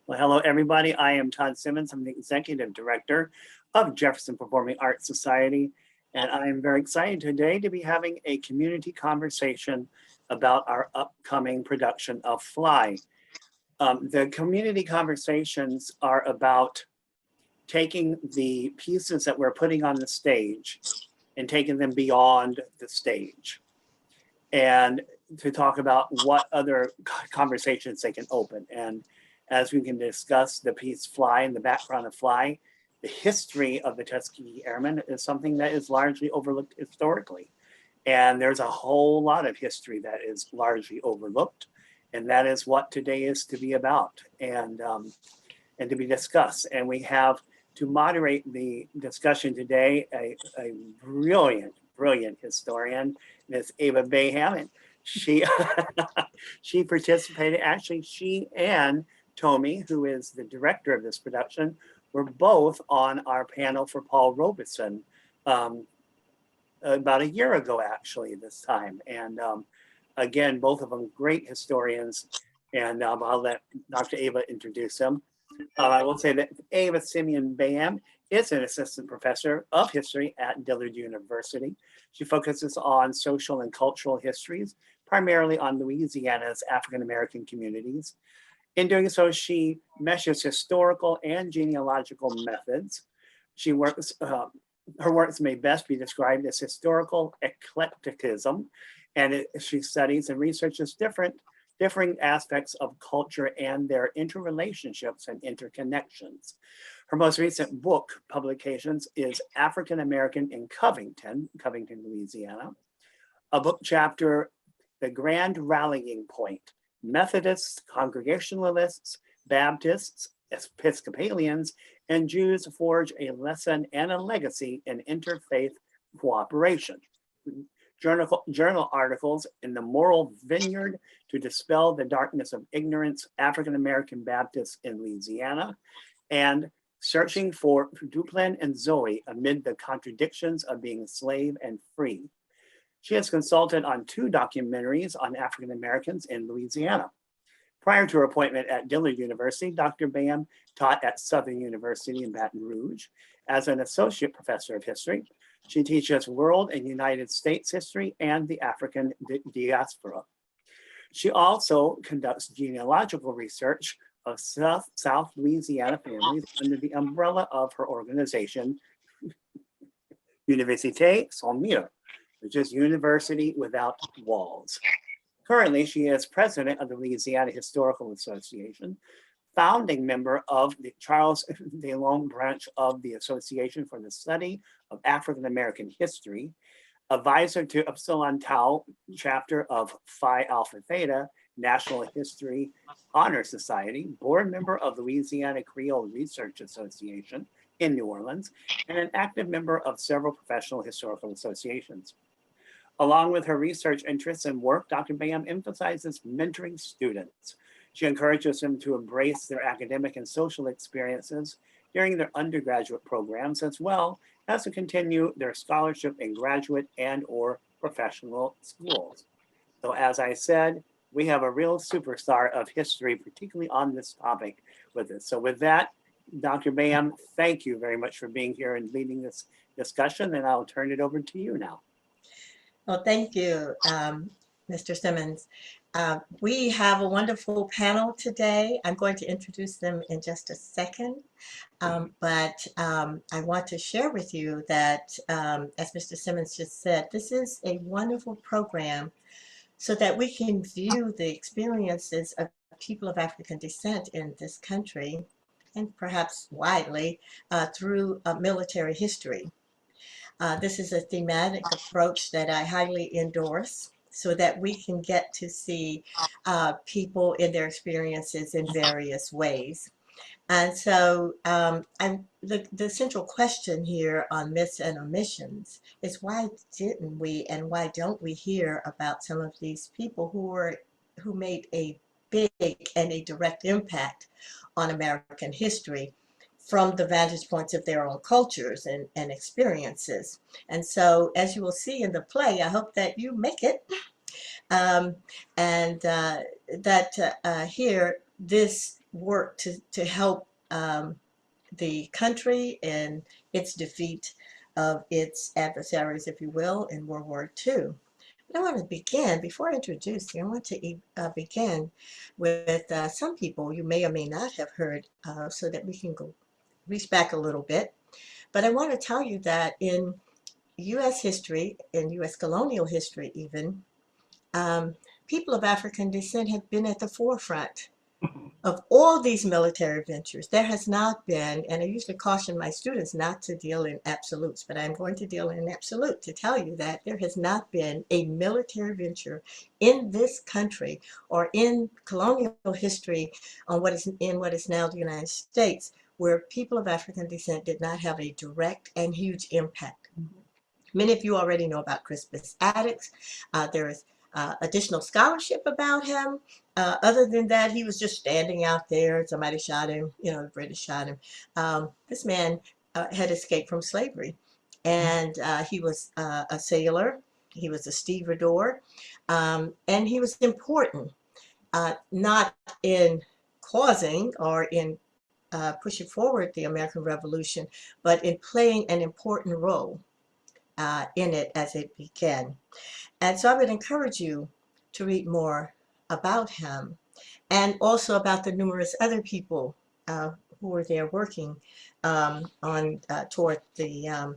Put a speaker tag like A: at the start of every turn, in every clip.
A: Well, hello, everybody. I am Todd Simmons. I'm the Executive Director of Jefferson Performing Arts Society, and I am very excited today to be having a community conversation about our upcoming production of Fly. The community conversations are about taking the pieces that we're putting on the stage and taking them beyond the stage, and to talk about what other conversations they can open. And as we can discuss the piece Fly and the background of Fly, the history of the Tuskegee Airmen is something that is largely overlooked historically. And there's a whole lot of history that is largely overlooked. And that is what today is to be about and to be discussed. And we have to moderate the discussion today, a brilliant historian, Ms. Ava Bayhem. And she, she participated, actually she and Tommye, who is the director of this production, were both on our panel for Paul Robeson about a year ago, actually, this time. And again, both of them great historians. And I'll let Dr. Ava introduce them. I will say that Ava Simeon Bayhem is an assistant professor of history at Dillard University. She focuses on social and cultural histories, primarily on Louisiana's African-American communities. In doing so, she meshes historical and genealogical methods. Her works may best be described as historical eclecticism, and she studies and researches differing aspects of culture and their interrelationships and interconnections. Her most recent book publications is African American in Covington, Louisiana, a book chapter, The Grand Rallying Point, Methodists, Congregationalists, Baptists, Episcopalians, and Jews forge a lesson and a legacy in interfaith cooperation. Journal articles in the Moral Vineyard to dispel the darkness of ignorance, African American Baptists in Louisiana, and Searching for Duplin and Zoe amid the contradictions of being slave and free. She has consulted on 2 documentaries on African Americans in Louisiana. Prior to her appointment at Dillard University, Dr. Bayhem taught at Southern University in Baton Rouge as an associate professor of history. She teaches world and United States history and the African diaspora. She also conducts genealogical research of South Louisiana families under the umbrella of her organization, Université Sans Mur, which is University Without Walls. Currently, she is president of the Louisiana Historical Association, founding member of the Charles DeLong branch of the Association for the Study of African American History, advisor to Upsilon Tau chapter of Phi Alpha Theta National History Honor Society, board member of Louisiana Creole Research Association in New Orleans, and an active member of several professional historical associations. Along with her research interests and work, Dr. Bayhem emphasizes mentoring students. She encourages them to embrace their academic and social experiences during their undergraduate programs, as well as to continue their scholarship in graduate and/or professional schools. So as I said, we have a real superstar of history, particularly on this topic with us. So with that, Dr. Bayhem, thank you very much for being here and leading this discussion, and I'll turn it over to you now.
B: Well, thank you, Mr. Simmons. We have a wonderful panel today. I'm going to introduce them in just a second, but I want to share with you that, as Mr. Simmons just said, this is a wonderful program so that we can view the experiences of people of African descent in this country, and perhaps widely, through military history. This is a thematic approach that I highly endorse so that we can get to see people in their experiences in various ways. And so the central question here on myths and omissions is, why didn't we and why don't we hear about some of these people who made a big and a direct impact on American history from the vantage points of their own cultures and experiences? And so, as you will see in the play, I hope that you make it, and that here, this worked to help the country in its defeat of its adversaries, if you will, in World War II. But I want to begin, before I introduce you, I want to begin with some people you may or may not have heard so that we can go reach back a little bit. But I want to tell you that in U.S. history, in U.S. colonial history even, people of African descent have been at the forefront of all these military ventures. There has not been, and I usually caution my students not to deal in absolutes, but I'm going to deal in absolute to tell you that there has not been a military venture in this country or in colonial history on what is now the United States, where people of African descent did not have a direct and huge impact. Many of you already know about Crispus Attucks. There is additional scholarship about him. Other than that, he was just standing out there. Somebody shot him, the British shot him. This man had escaped from slavery, and he was a sailor. He was a stevedore, and he was important, not in causing or in pushing forward the American Revolution, but in playing an important role in it as it began. And so I would encourage you to read more about him and also about the numerous other people who were there working toward the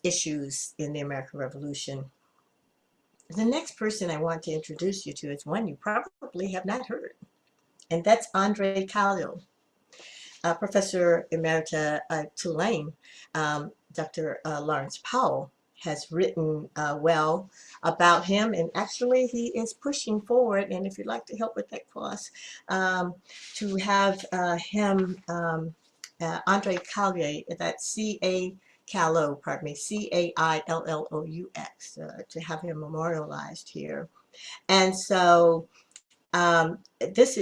B: issues in the American Revolution. The next person I want to introduce you to is one you probably have not heard, and that's André Callo, Professor Emerita at Tulane. Dr. Lawrence Powell has written well about him, and actually he is pushing forward, and if you'd like to help with that cause, to have him, André Callo, that's C-A-Calloux, pardon me, C-A-I-L-L-O-U-X, to have him memorialized here. And so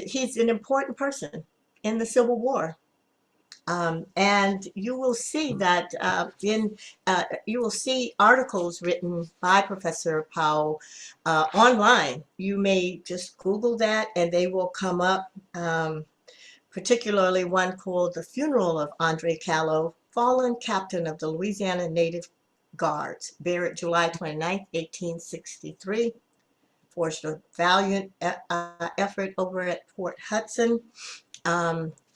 B: he's an important person in the Civil War. And you will see that you will see articles written by Professor Powell online. You may just Google that and they will come up, particularly one called The Funeral of André Callo, Fallen Captain of the Louisiana Native Guards, buried July 29, 1863. Forged a valiant effort over at Port Hudson.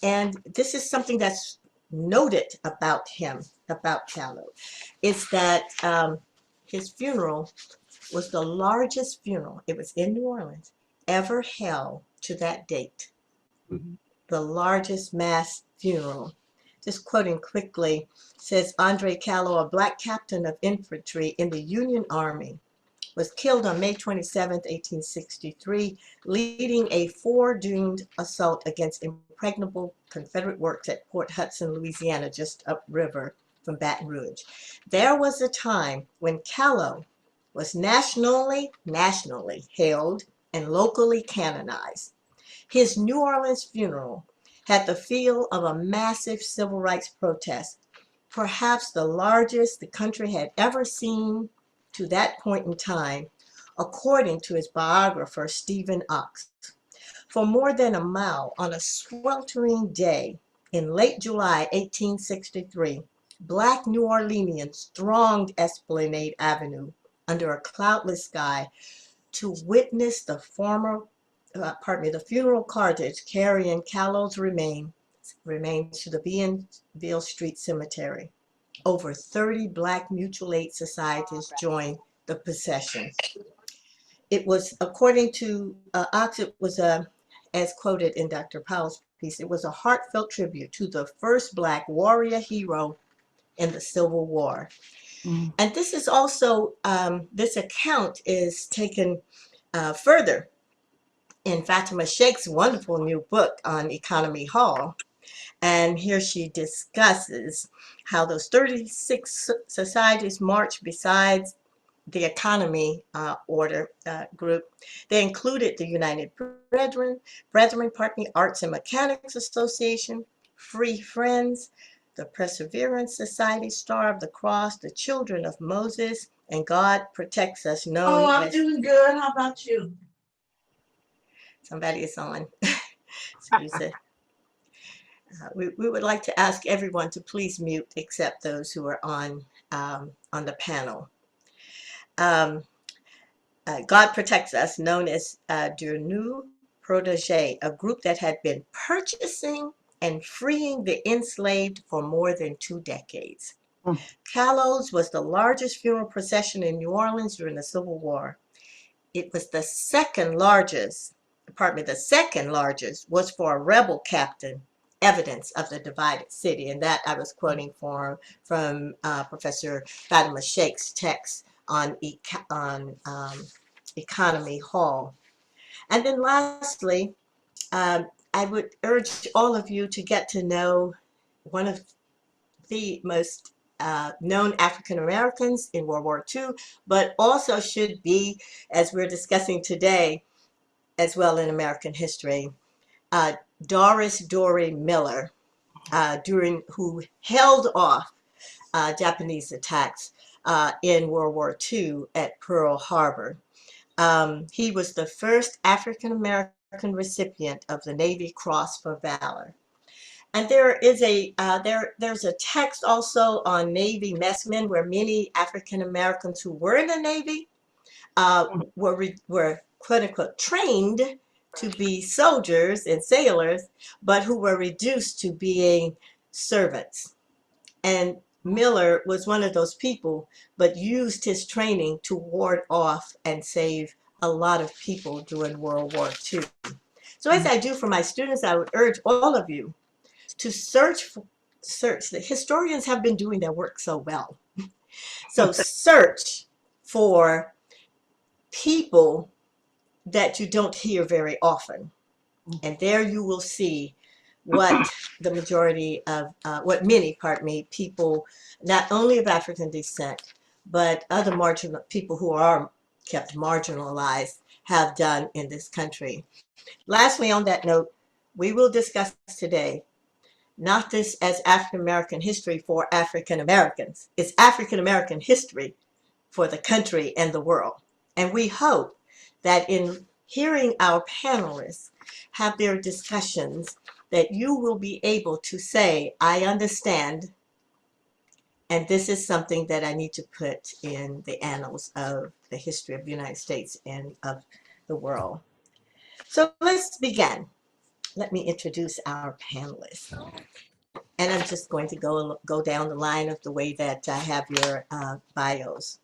B: And this is something that's noted about him, about Callo, is that his funeral was the largest funeral, it was in New Orleans, ever held to that date. Mm-hmm. The largest mass funeral. Just quoting quickly, says André Callo, a black captain of infantry in the Union Army, was killed on May 27, 1863, leading a foredoomed assault against impregnable Confederate works at Port Hudson, Louisiana, just upriver from Baton Rouge. There was a time when Callo was nationally hailed and locally canonized. His New Orleans funeral had the feel of a massive civil rights protest, perhaps the largest the country had ever seen to that point in time, according to his biographer, Stephen Ox. For more than a mile on a sweltering day in late July 1863, Black New Orleanians thronged Esplanade Avenue under a cloudless sky to witness the funeral carriage carrying Callo's remains to the Bienville Street Cemetery. Over 30 Black mutual aid societies joined the procession. It was, according to Ox, it was as quoted in Dr. Powell's piece, it was a heartfelt tribute to the first Black warrior hero in the Civil War. Mm. And this is also, this account is taken further in Fatima Sheikh's wonderful new book on Economy Hall. And here she discusses how those 36 societies marched besides the economy group. They included the United Brethren, Arts and Mechanics Association, Free Friends, the Perseverance Society, Star of the Cross, the Children of Moses, and God Protects Us.
C: I'm doing good. How about you?
B: Somebody is on. Excuse me. We would like to ask everyone to please mute except those who are on the panel. God Protects Us, known as Der New Protege, a group that had been purchasing and freeing the enslaved for more than 2 decades. Gallows was the largest funeral procession in New Orleans during the Civil War. It was the second largest was for a rebel captain, evidence of the divided city. And that I was quoting from Professor Fatima Sheikh's text on Economy Hall. And then lastly, I would urge all of you to get to know one of the most known African Americans in World War II, but also should be, as we're discussing today, as well in American history, Doris Dory Miller, who held off Japanese attacks in World War II at Pearl Harbor. He was the first African American recipient of the Navy Cross for Valor. And there's a text also on Navy messmen where many African Americans who were in the Navy were quote unquote trained to be soldiers and sailors, but who were reduced to being servants. And Miller was one of those people, but used his training to ward off and save a lot of people during World War II. So as I do for my students, I would urge all of you to search. The historians have been doing their work so well. So search for people that you don't hear very often. And there you will see what the majority of, many people, not only of African descent, but other people who are kept marginalized have done in this country. Lastly, on that note, we will discuss today not this as African American history for African Americans. It's African American history for the country and the world. And we hope that in hearing our panelists have their discussions, that you will be able to say, I understand, and this is something that I need to put in the annals of the history of the United States and of the world. So let's begin. Let me introduce our panelists. And I'm just going to go down the line of the way that I have your bios.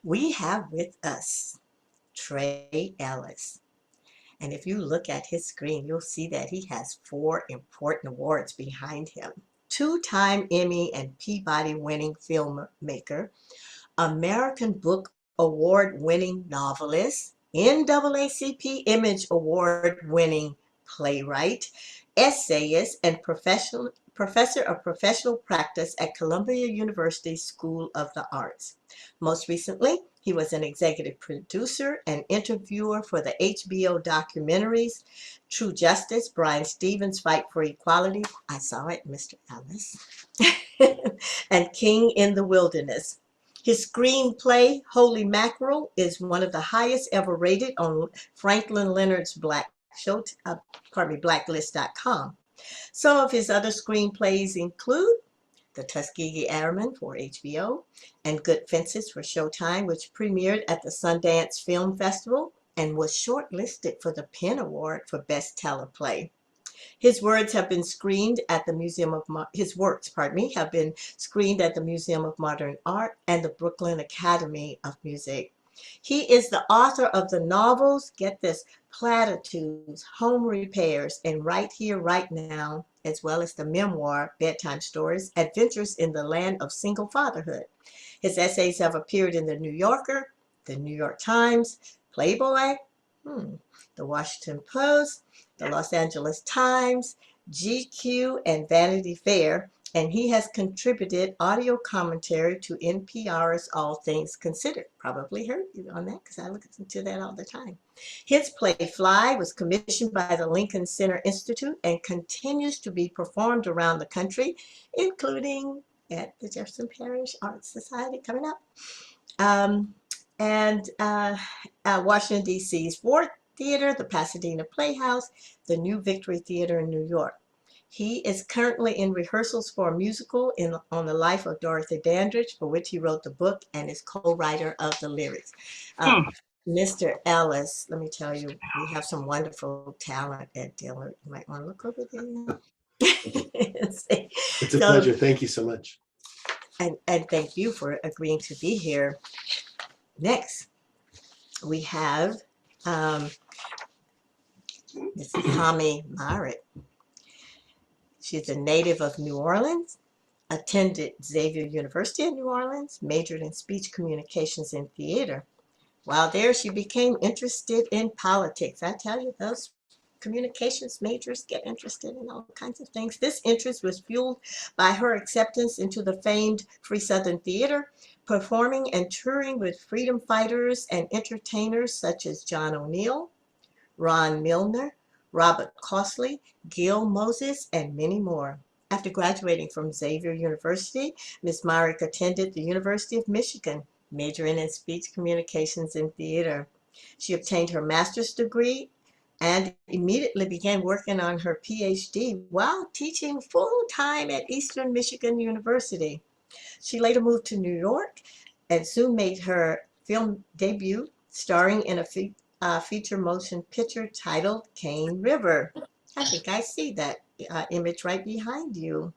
B: We have with us Trey Ellis. And if you look at his screen, you'll see that he has 4 important awards behind him. 2-time Emmy and Peabody winning filmmaker, American Book Award winning novelist, NAACP Image Award winning playwright, essayist, and professor of professional practice at Columbia University School of the Arts. Most recently, he was an executive producer and interviewer for the HBO documentaries True Justice, Brian Stevens' Fight for Equality, I saw it, Mr. Ellis, and King in the Wilderness. His screenplay, Holy Mackerel, is one of the highest ever rated on Franklin Leonard's Blacklist.com. Some of his other screenplays include The Tuskegee Airmen for HBO and Good Fences for Showtime, which premiered at the Sundance Film Festival and was shortlisted for the PEN Award for Best Teleplay. His works have been screened at the Museum of Modern Art and the Brooklyn Academy of Music. He is the author of the novels, get this, Platitudes, Home Repairs, and Right Here, Right Now, as well as the memoir, Bedtime Stories, Adventures in the Land of Single Fatherhood. His essays have appeared in The New Yorker, The New York Times, Playboy, The Washington Post, The Los Angeles Times, GQ, and Vanity Fair, and he has contributed audio commentary to NPR's All Things Considered. Probably heard you on that because I listen to that all the time. His play Fly was commissioned by the Lincoln Center Institute and continues to be performed around the country, including at the Jefferson Parish Art Society coming up, and Washington, D.C.'s 40th Theater, the Pasadena Playhouse, the New Victory Theater in New York. He is currently in rehearsals for a musical on the life of Dorothy Dandridge, for which he wrote the book and is co-writer of the lyrics. Mr. Ellis, let me tell you, we have some wonderful talent at Dillard. You might want to look over there.
C: It's a pleasure. Thank you so much.
B: And thank you for agreeing to be here. Next, we have this is Tommye Myrick. She's a native of New Orleans, attended Xavier University in New Orleans, majored in speech communications and theater. While there, she became interested in politics. I tell you, those communications majors get interested in all kinds of things. This interest was fueled by her acceptance into the famed Free Southern Theater, performing and touring with freedom fighters and entertainers such as John O'Neill, Ron Milner, Robert Costley, Gil Moses, and many more. After graduating from Xavier University, Ms. Myrick attended the University of Michigan, majoring in speech communications and theater. She obtained her master's degree and immediately began working on her Ph.D. while teaching full-time at Eastern Michigan University. She later moved to New York and soon made her film debut, starring in a feature motion picture titled Cane River. I think I see that image right behind you.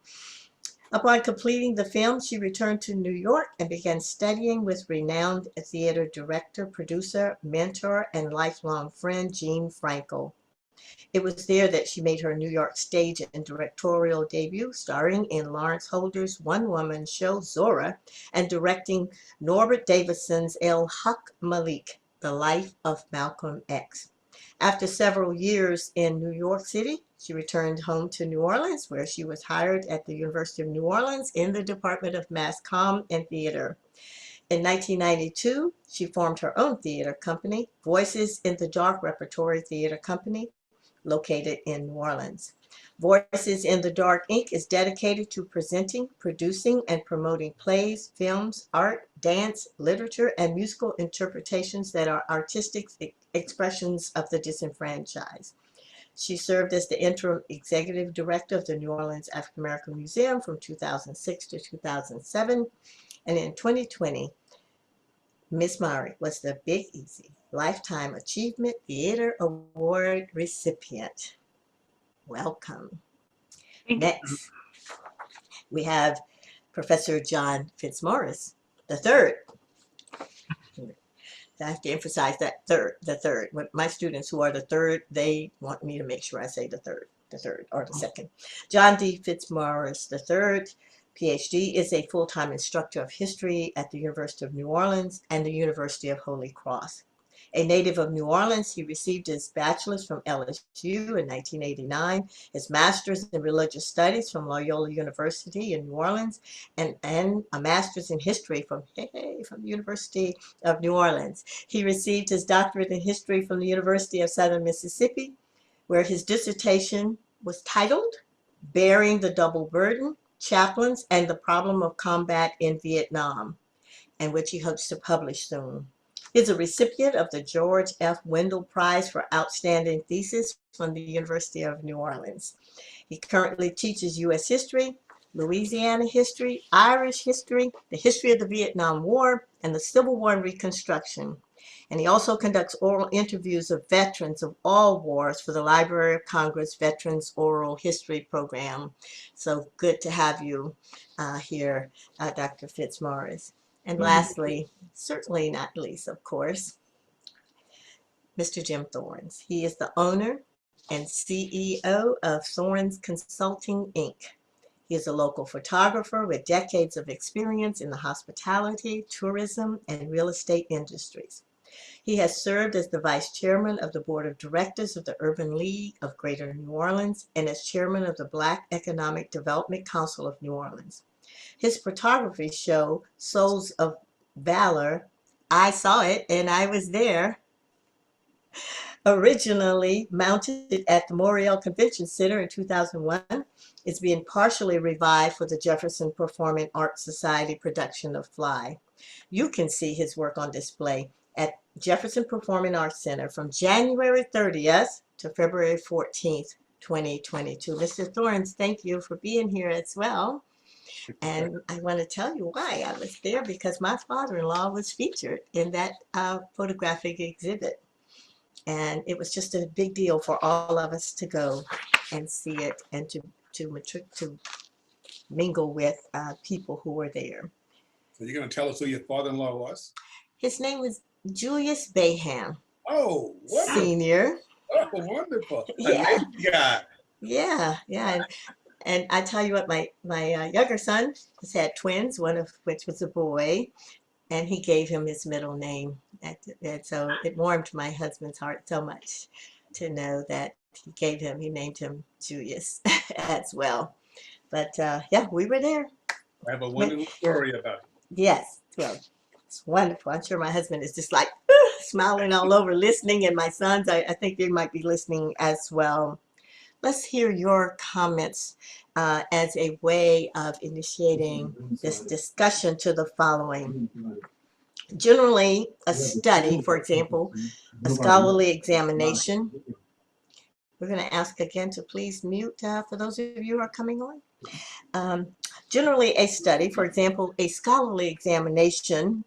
B: Upon completing the film, she returned to New York and began studying with renowned theater director, producer, mentor, and lifelong friend Gene Frankel. It was there that she made her New York stage and directorial debut, starring in Lawrence Holder's one-woman show Zora and directing Norbert Davison's El Haq Malik, The Life of Malcolm X. After several years in New York City, she returned home to New Orleans, where she was hired at the University of New Orleans in the Department of Mass Comm and Theater. In 1992, she formed her own theater company, Voices in the Dark Repertory Theater Company, located in New Orleans. Voices in the Dark, Inc. is dedicated to presenting, producing, and promoting plays, films, art, dance, literature, and musical interpretations that are artistic expressions of the disenfranchised. She served as the interim executive director of the New Orleans African American Museum from 2006 to 2007. And in 2020, Ms. Myrick was the Big Easy Lifetime Achievement Theater Award recipient. Welcome. Next, we have Professor John Fitzmorris III. I have to emphasize that the third. When my students who are the third, they want me to make sure I say the third or the second. John D. Fitzmorris III, Ph.D., is a full-time instructor of history at the University of New Orleans and the University of Holy Cross. A native of New Orleans, he received his bachelor's from LSU in 1989, his master's in religious studies from Loyola University in New Orleans, and a master's in history from the University of New Orleans. He received his doctorate in history from the University of Southern Mississippi, where his dissertation was titled Bearing the Double Burden, Chaplains and the Problem of Combat in Vietnam, and which he hopes to publish soon. He is a recipient of the George F. Wendell Prize for Outstanding Thesis from the University of New Orleans. He currently teaches U.S. history, Louisiana history, Irish history, the history of the Vietnam War, and the Civil War and Reconstruction. And he also conducts oral interviews of veterans of all wars for the Library of Congress Veterans Oral History Program. So good to have you here, Dr. Fitzmorris. And lastly, certainly not least, of course, Mr. Jim Thorns. He is the owner and CEO of Thorns Consulting, Inc. He is a local photographer with decades of experience in the hospitality, tourism, and real estate industries. He has served as the vice chairman of the board of directors of the Urban League of Greater New Orleans and as chairman of the Black Economic Development Council of New Orleans. His photography show, Souls of Valor, I saw it and I was there, originally mounted at the Moriel Convention Center in 2001, is being partially revived for the Jefferson Performing Arts Society production of Fly. You can see his work on display at Jefferson Performing Arts Center from January 30th to February 14th, 2022. Mr. Thorns, thank you for being here as well. And I want to tell you why I was there, because my father-in-law was featured in that photographic exhibit. And it was just a big deal for all of us to go and see it and to mingle with people who were there.
C: So you're going to tell us who your father-in-law was?
B: His name was Julius Bayhem.
C: Oh, wonderful.
B: Senior.
C: Oh, wonderful.
B: Yeah.
C: Yeah.
B: Yeah. And I tell you what, my younger son has had twins, one of which was a boy, and he gave him his middle name. And so it warmed my husband's heart so much to know that he named him Julius as well. But yeah, we were there.
C: I have a wonderful story about it.
B: Yes, well, it's wonderful. I'm sure my husband is just like smiling all over, listening, and my sons, I think they might be listening as well. Let's hear your comments as a way of initiating this discussion to the following. Generally, a study, for example, a scholarly examination. We're going to ask again to please mute for those of you who are coming on. Generally, a study, for example, a scholarly examination,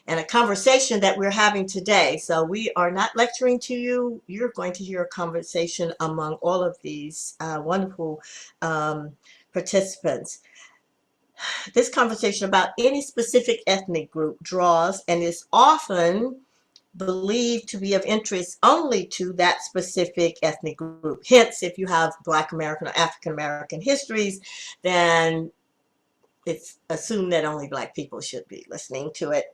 B: and a conversation that we're having today. So we are not lecturing to you. You're going to hear a conversation among all of these wonderful participants. This conversation about any specific ethnic group draws and is often believed to be of interest only to that specific ethnic group. Hence, if you have Black American or African American histories, then it's assumed that only Black people should be listening to it.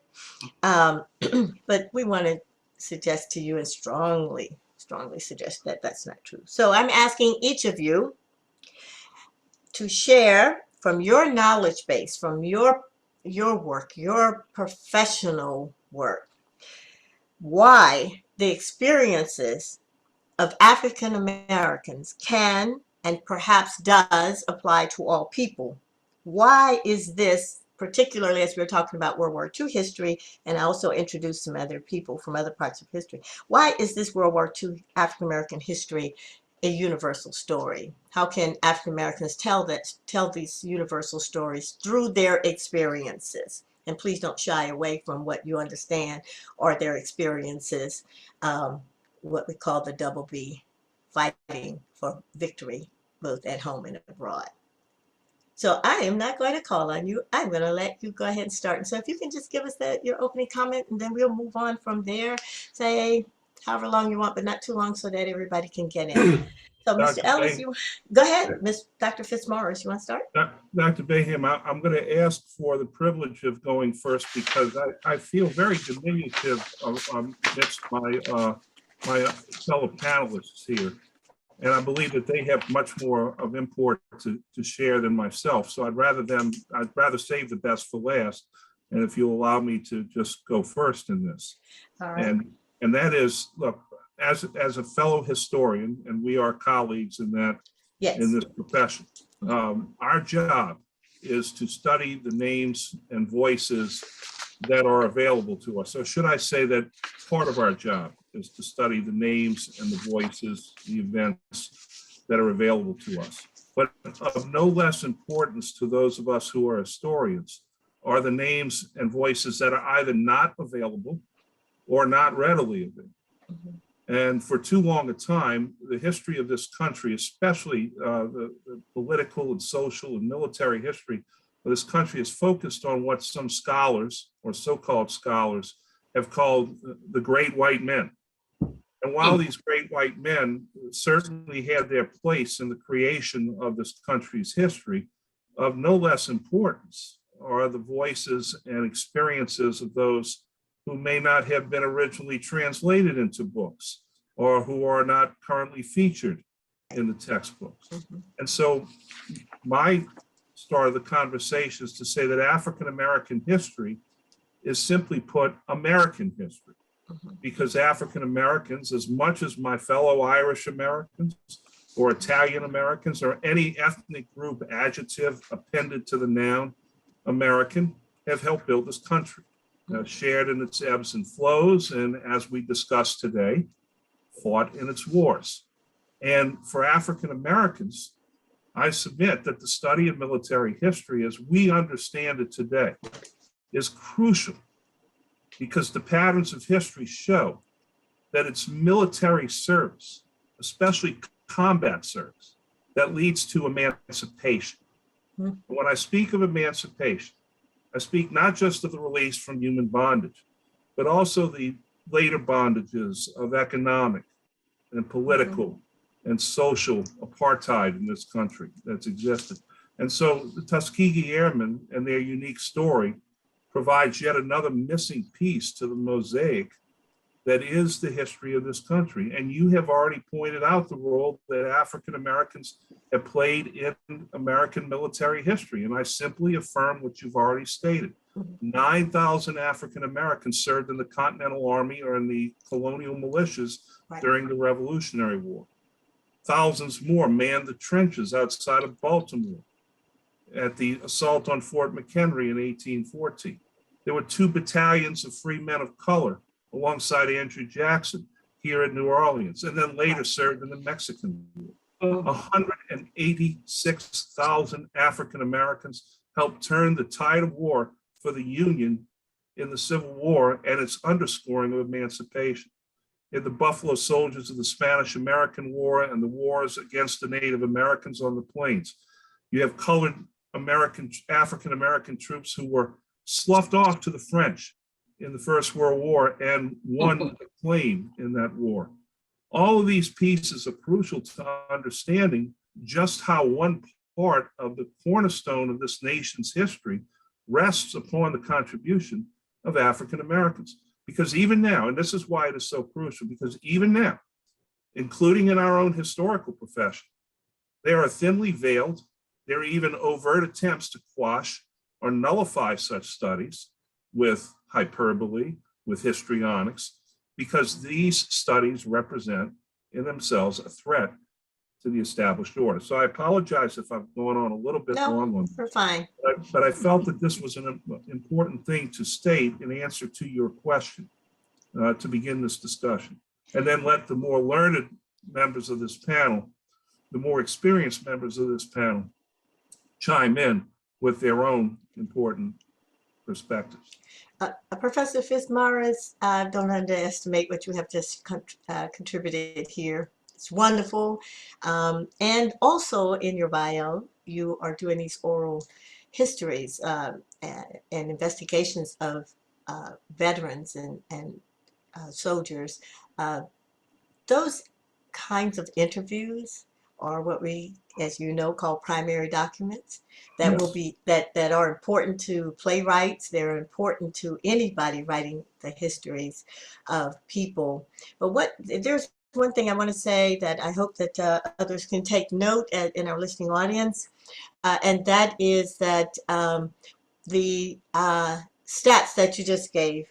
B: But we want to suggest to you and strongly suggest that that's not true. So I'm asking each of you to share from your knowledge base, from your work, your professional work, why the experiences of African Americans can and perhaps does apply to all people. Why is this, particularly as we're talking about World War II history, and I also introduced some other people from other parts of history, why is this World War II African American history a universal story? How can African Americans tell these universal stories through their experiences? And please don't shy away from what you understand or their experiences, what we call the double B, fighting for victory, both at home and abroad. So I am not going to call on you. I'm going to let you go ahead and start. And so if you can just give us your opening comment, and then we'll move on from there. Say however long you want, but not too long so that everybody can get in. So Mr. Ellis, go ahead. Dr. Fitzmorris, you want to start?
D: Dr. Bayhem, I'm going to ask for the privilege of going first because I feel very diminutive amidst my fellow panelists here. And I believe that they have much more of import to share than myself. So I'd rather save the best for last. And if you'll allow me to just go first in this.
B: All right.
D: And that is, look, as a fellow historian, and we are colleagues in that,
B: yes,
D: in this profession, our job is to study the names and voices that are available to us. So should I say that part of our job is to study the names and the voices, the events that are available to us. But of no less importance to those of us who are historians are the names and voices that are either not available or not readily available. Mm-hmm. And for too long a time, the history of this country, especially the political and social and military history of this country, is focused on what some scholars or so-called scholars have called the great white men. And while these great white men certainly had their place in the creation of this country's history, of no less importance are the voices and experiences of those who may not have been originally translated into books or who are not currently featured in the textbooks. Mm-hmm. And so my start of the conversation is to say that African American history is, simply put, American history. Because African Americans, as much as my fellow Irish Americans or Italian Americans or any ethnic group adjective appended to the noun American, have helped build this country. shared in its ebbs and flows, and as we discussed today, fought in its wars. And for African Americans, I submit that the study of military history as we understand it today is crucial, because the patterns of history show that it's military service, especially combat service, that leads to emancipation. When I speak of emancipation, I speak not just of the release from human bondage, but also the later bondages of economic and political and social apartheid in this country that's existed. And so the Tuskegee Airmen and their unique story provides yet another missing piece to the mosaic that is the history of this country. And you have already pointed out the role that African Americans have played in American military history. And I simply affirm what you've already stated. 9,000 African Americans served in the Continental Army or in the colonial militias during the Revolutionary War. Thousands more manned the trenches outside of Baltimore at the assault on Fort McHenry in 1814. There were 2 battalions of free men of color alongside Andrew Jackson here in New Orleans, and then later served in the Mexican War. 186,000 African Americans helped turn the tide of war for the Union in the Civil War and its underscoring of emancipation. In the Buffalo Soldiers of the Spanish-American War and the wars against the Native Americans on the plains, you have colored African-American troops who were sloughed off to the French in the First World War and won a claim in that war. All of these pieces are crucial to understanding just how one part of the cornerstone of this nation's history rests upon the contribution of African Americans. Because even now, and this is why it is so crucial, because even now, including in our own historical profession, they are thinly veiled. There are even overt attempts to quash or nullify such studies with hyperbole, with histrionics, because these studies represent in themselves a threat to the established order. So I apologize if I'm going on a little bit long on
B: we're fine.
D: but I felt that this was an important thing to state in answer to your question to begin this discussion. And then let the more learned members of this panel, the more experienced members of this panel, chime in with their own important perspectives.
B: Professor Fitzmorris, don't underestimate what you have just contributed here. It's wonderful. And also in your bio, you are doing these oral histories and investigations of veterans and soldiers. Those kinds of interviews are what we, as you know, call primary documents that will be that are important to playwrights. They're important to anybody writing the histories of people. But there's one thing I want to say that I hope that others can take note in our listening audience, and that is that the stats that you just gave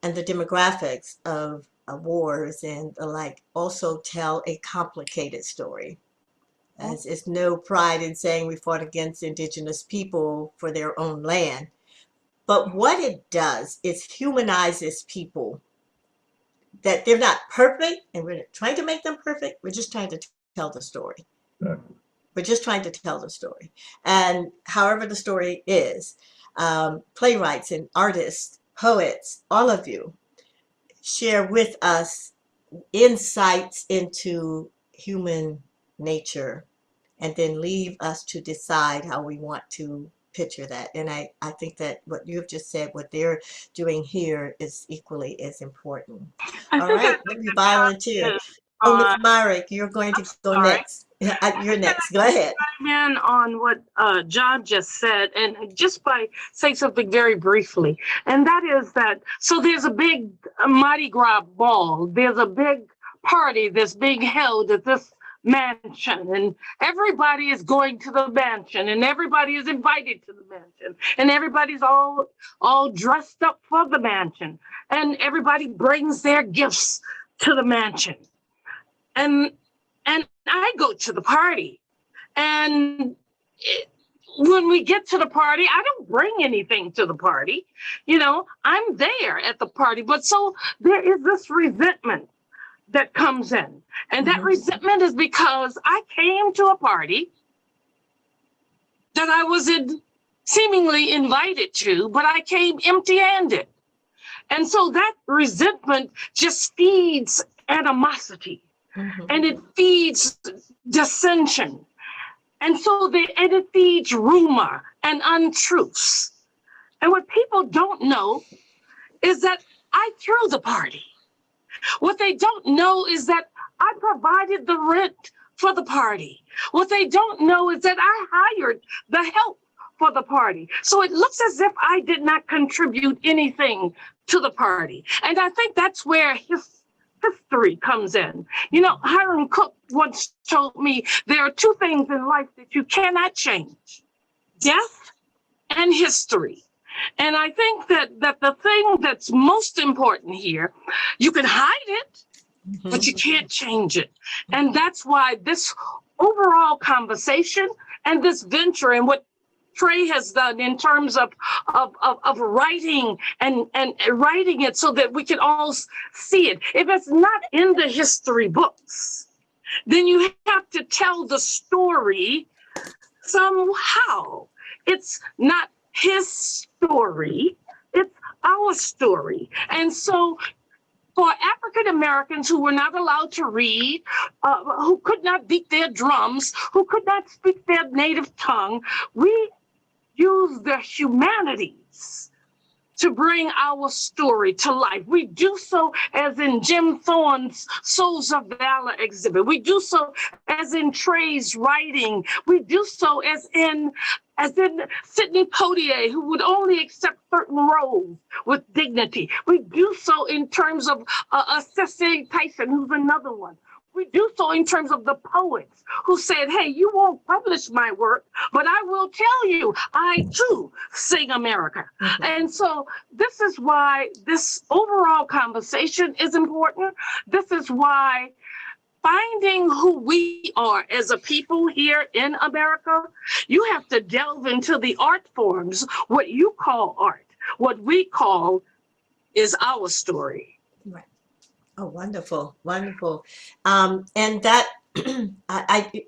B: and the demographics of wars and the like also tell a complicated story. As it's no pride in saying we fought against indigenous people for their own land. But what it does is humanizes people, that they're not perfect and we're not trying to make them perfect. We're just trying to tell the story.
D: Exactly.
B: We're just trying to tell the story. And however the story is, playwrights and artists, poets, all of you share with us insights into human nature and then leave us to decide how we want to picture that. And I think that what you've just said, what they're doing here is equally as important. All right, let me volunteer. Oh, Ms. Myrick, you're going to go next. You're next. Go ahead.
E: In on what John just said, and just by say something very briefly, and that is that, so there's a big Mardi Gras ball, there's a big party that's being held at this mansion, and everybody is going to the mansion, and everybody is invited to the mansion, and everybody's all dressed up for the mansion, and everybody brings their gifts to the mansion, and I go to the party, and when we get to the party, I don't bring anything to the party. You know, I'm there at the party. But so there is this resentment that comes in. And that resentment is because I came to a party that I was seemingly invited to, but I came empty-handed. And so that resentment just feeds animosity and it feeds dissension. And so it feeds rumor and untruths. And what people don't know is that I threw the party. What they don't know is that I provided the rent for the party. What they don't know is that I hired the help for the party. So it looks as if I did not contribute anything to the party. And I think that's where history comes in. You know, Hiram Cook once told me there are two things in life that you cannot change: death and history. And I think that the thing that's most important here, you can hide it, but you can't change it. And that's why this overall conversation and this venture and what Trey has done in terms of writing and writing it so that we can all see it. If it's not in the history books, then you have to tell the story somehow. It's not his story, it's our story. And so for African Americans who were not allowed to read, who could not beat their drums, who could not speak their native tongue, we use the humanities to bring our story to life. We do so as in Jimmie Thorns' Souls of Valor exhibit. We do so as in Trey's writing. We do so as in Sidney Poitier, who would only accept certain roles with dignity. We do so in terms of Cecily Tyson, who's another one. We do so in terms of the poets who said, hey, you won't publish my work, but I will tell you, I too sing America. And so this is why this overall conversation is important. This is why finding who we are as a people here in America, you have to delve into the art forms, what you call art. What we call is our story.
B: Right. Oh, wonderful, wonderful. And that,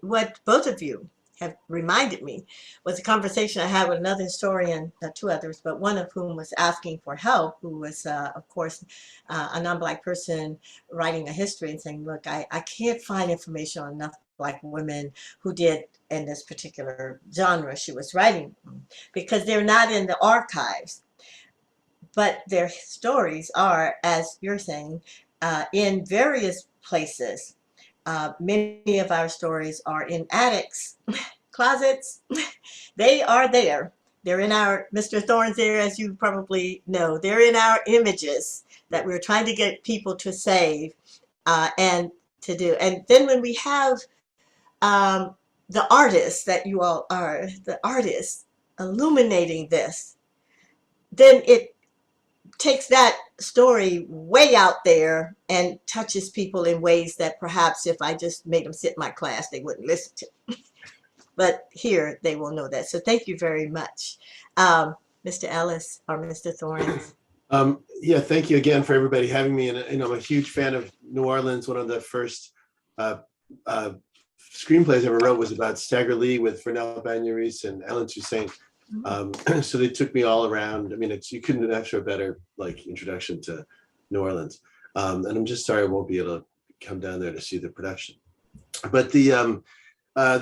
B: what both of you have reminded me was a conversation I had with another historian, two others, but one of whom was asking for help, who was, of course, a non-Black person writing a history and saying, look, I can't find information on enough Black women who did in this particular genre she was writing, because they're not in the archives. But their stories are, as you're saying, in various places. Many of our stories are in attics, closets. They are there. They're in our, Mr. Thorns there, as you probably know, they're in our images that we're trying to get people to save and to do. And then when we have the artists that you all are, the artists illuminating this, then it takes that story way out there and touches people in ways that perhaps if I just made them sit in my class, they wouldn't listen to. But here they will know that. So thank you very much. Mr. Ellis or Mr. Thorns.
F: Yeah, thank you again for everybody having me. And I'm a huge fan of New Orleans. One of the first screenplays I ever wrote was about Stagger Lee with Fernell Bagneris and Ellen Toussaint. So they took me all around. I mean, you couldn't ask for a better introduction to New Orleans. And I'm just sorry I won't be able to come down there to see the production. But the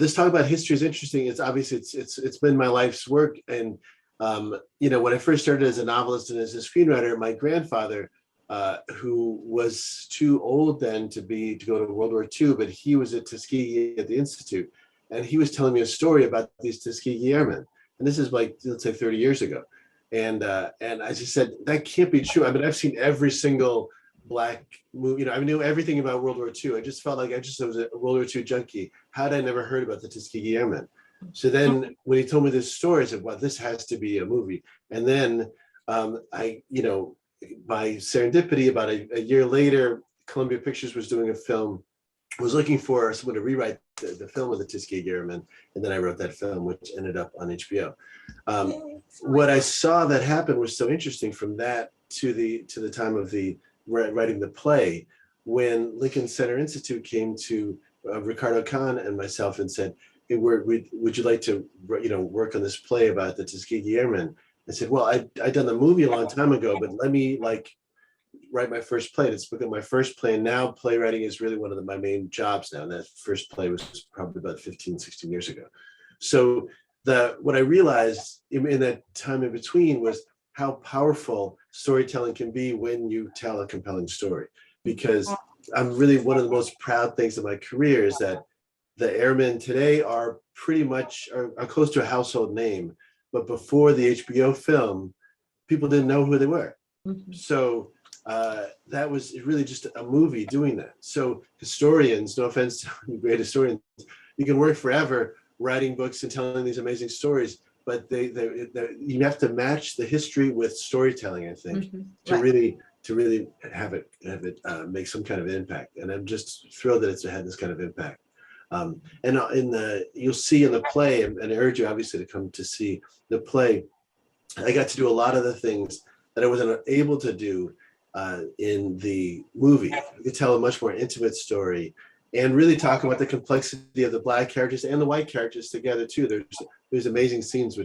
F: this talk about history is interesting. It's obviously it's been my life's work. And when I first started as a novelist and as a screenwriter, my grandfather, who was too old then to go to World War II, but he was at Tuskegee at the Institute, and he was telling me a story about these Tuskegee Airmen. And this is let's say 30 years ago. And I just said, that can't be true. I mean, I've seen every single Black movie, I knew everything about World War II. I just felt like I was a World War II junkie. How had I never heard about the Tuskegee Airmen? So then when he told me this story, I said, well, this has to be a movie. And then by serendipity, about a year later, Columbia Pictures was doing a film, was looking for someone to rewrite the film of the Tuskegee Airmen, and then I wrote that film, which ended up on HBO. What I saw that happen was so interesting from that to the time of the writing the play, when Lincoln Center Institute came to Ricardo Kahn and myself and said, hey, would you like to work on this play about the Tuskegee Airmen? I said, well, I'd done the movie a long time ago, but let me write my first play. It's become my first play. And now playwriting is really one of my main jobs now. And that first play was probably about 15, 16 years ago. So what I realized in that time in between was how powerful storytelling can be when you tell a compelling story. Because I'm really, one of the most proud things of my career is that the airmen today are pretty much are close to a household name. But before the HBO film, people didn't know who they were. Mm-hmm. So that was really just a movie doing that. So historians, no offense to great historians, you can work forever writing books and telling these amazing stories, but you have to match the history with storytelling, I think, mm-hmm. to really have it make some kind of impact. And I'm just thrilled that it's had this kind of impact. And you'll see in the play, and I urge you obviously to come to see the play, I got to do a lot of the things that I wasn't able to do in the movie. You could tell a much more intimate story and really talk about the complexity of the Black characters and the white characters together too. There's amazing scenes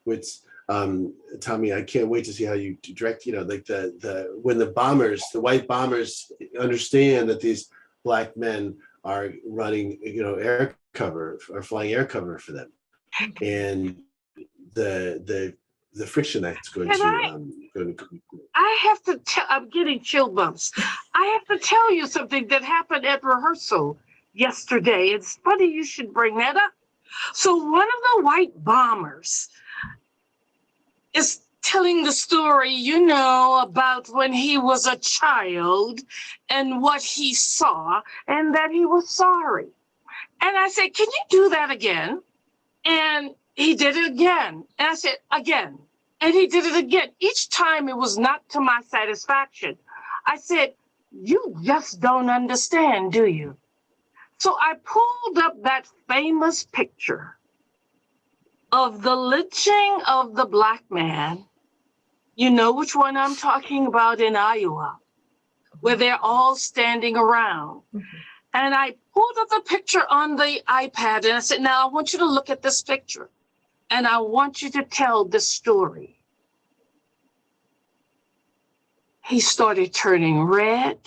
F: which Tommye, I can't wait to see how you direct, like when the white bombers understand that these Black men are running, air cover or flying air cover for them, and the friction that's going to.
E: I have to tell. I'm getting chill bumps. I have to tell you something that happened at rehearsal yesterday. It's funny you should bring that up. So one of the white bombers is telling the story, about when he was a child and what he saw and that he was sorry. And I said, can you do that again? And he did it again. And I said, again. And he did it again. Each time it was not to my satisfaction. I said, you just don't understand, do you? So I pulled up that famous picture of the lynching of the Black man. You know which one I'm talking about, in Iowa, where they're all standing around. Mm-hmm. And I pulled up the picture on the iPad and I said, now I want you to look at this picture and I want you to tell this story. He started turning red.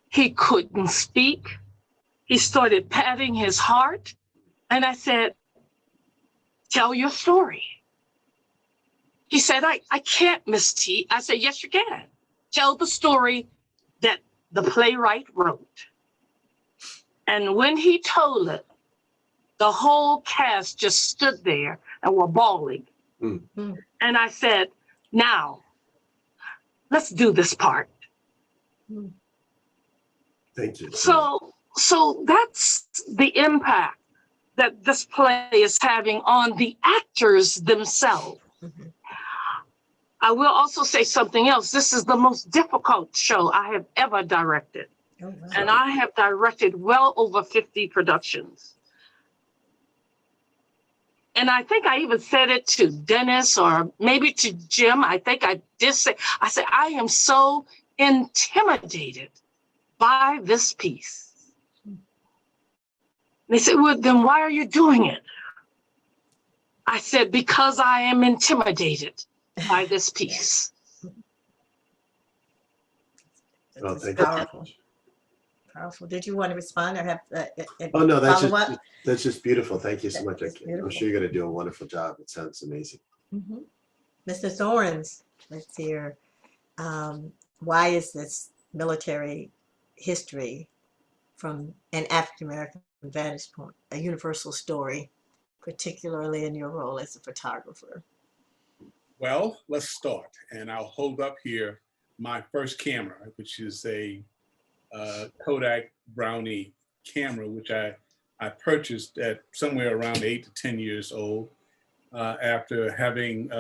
E: He couldn't speak. He started patting his heart. And I said, tell your story. He said, I can't, Miss T. I said, yes, you can. Tell the story that the playwright wrote. And when he told it, the whole cast just stood there and were bawling. Mm-hmm. And I said, now, let's do this part.
F: Thank you.
E: So that's the impact that this play is having on the actors themselves. Mm-hmm. I will also say something else. This is the most difficult show I have ever directed. Oh, wow. And I have directed well over 50 productions. And I think I even said it to Dennis or maybe to Jim. I think I did say, I said, I am so intimidated by this piece. And they said, well, then why are you doing it? I said, because I am intimidated by this piece.
F: Oh, thank
B: powerful. You. Powerful. Did you want to respond or have
F: oh no, that's just beautiful. Thank you so much. I'm sure you're going to do a wonderful job. It sounds amazing.
B: Mm-hmm. Mr. Thorns, let's hear. Why is this military history from an African American vantage point a universal story, particularly in your role as a photographer?
C: Well, let's start. And I'll hold up here my first camera, which is a Kodak Brownie camera, which I purchased at somewhere around 8 to 10 years old after having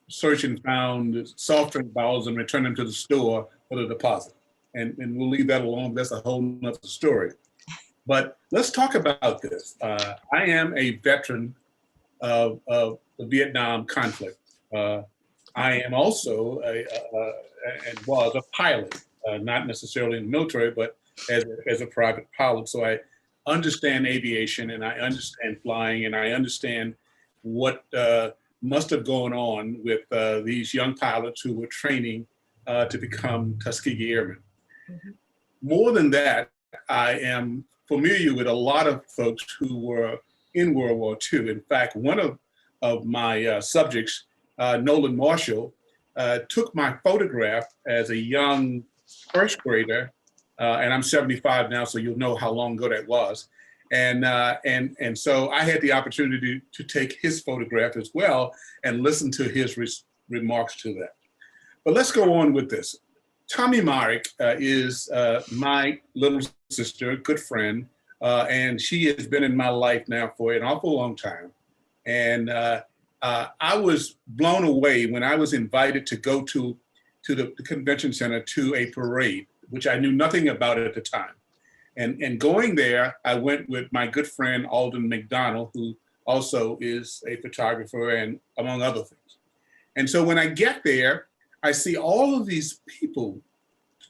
C: searched and found soft drink bottles and returned them to the store for the deposit. and we'll leave that alone. That's a whole nother story. But let's talk about this. I am a veteran of the Vietnam conflict. I am also and was a pilot, not necessarily in the military, but as a private pilot. So I understand aviation, and I understand flying, and I understand what must have gone on with these young pilots who were training to become Tuskegee Airmen.
B: Mm-hmm.
C: More than that, I am familiar with a lot of folks who were in World War II. In fact, one of my subjects, Nolan Marshall, took my photograph as a young first grader, and I'm 75 now, so you'll know how long ago that was. And so I had the opportunity to take his photograph as well and listen to his remarks to that. But let's go on with this. Tommye Myrick is my little sister, good friend, and she has been in my life now for an awful long time. And I was blown away when I was invited to go to the convention center to a parade, which I knew nothing about at the time. And going there, I went with my good friend, Alden McDonald, who also is a photographer and among other things. And so when I get there, I see all of these people,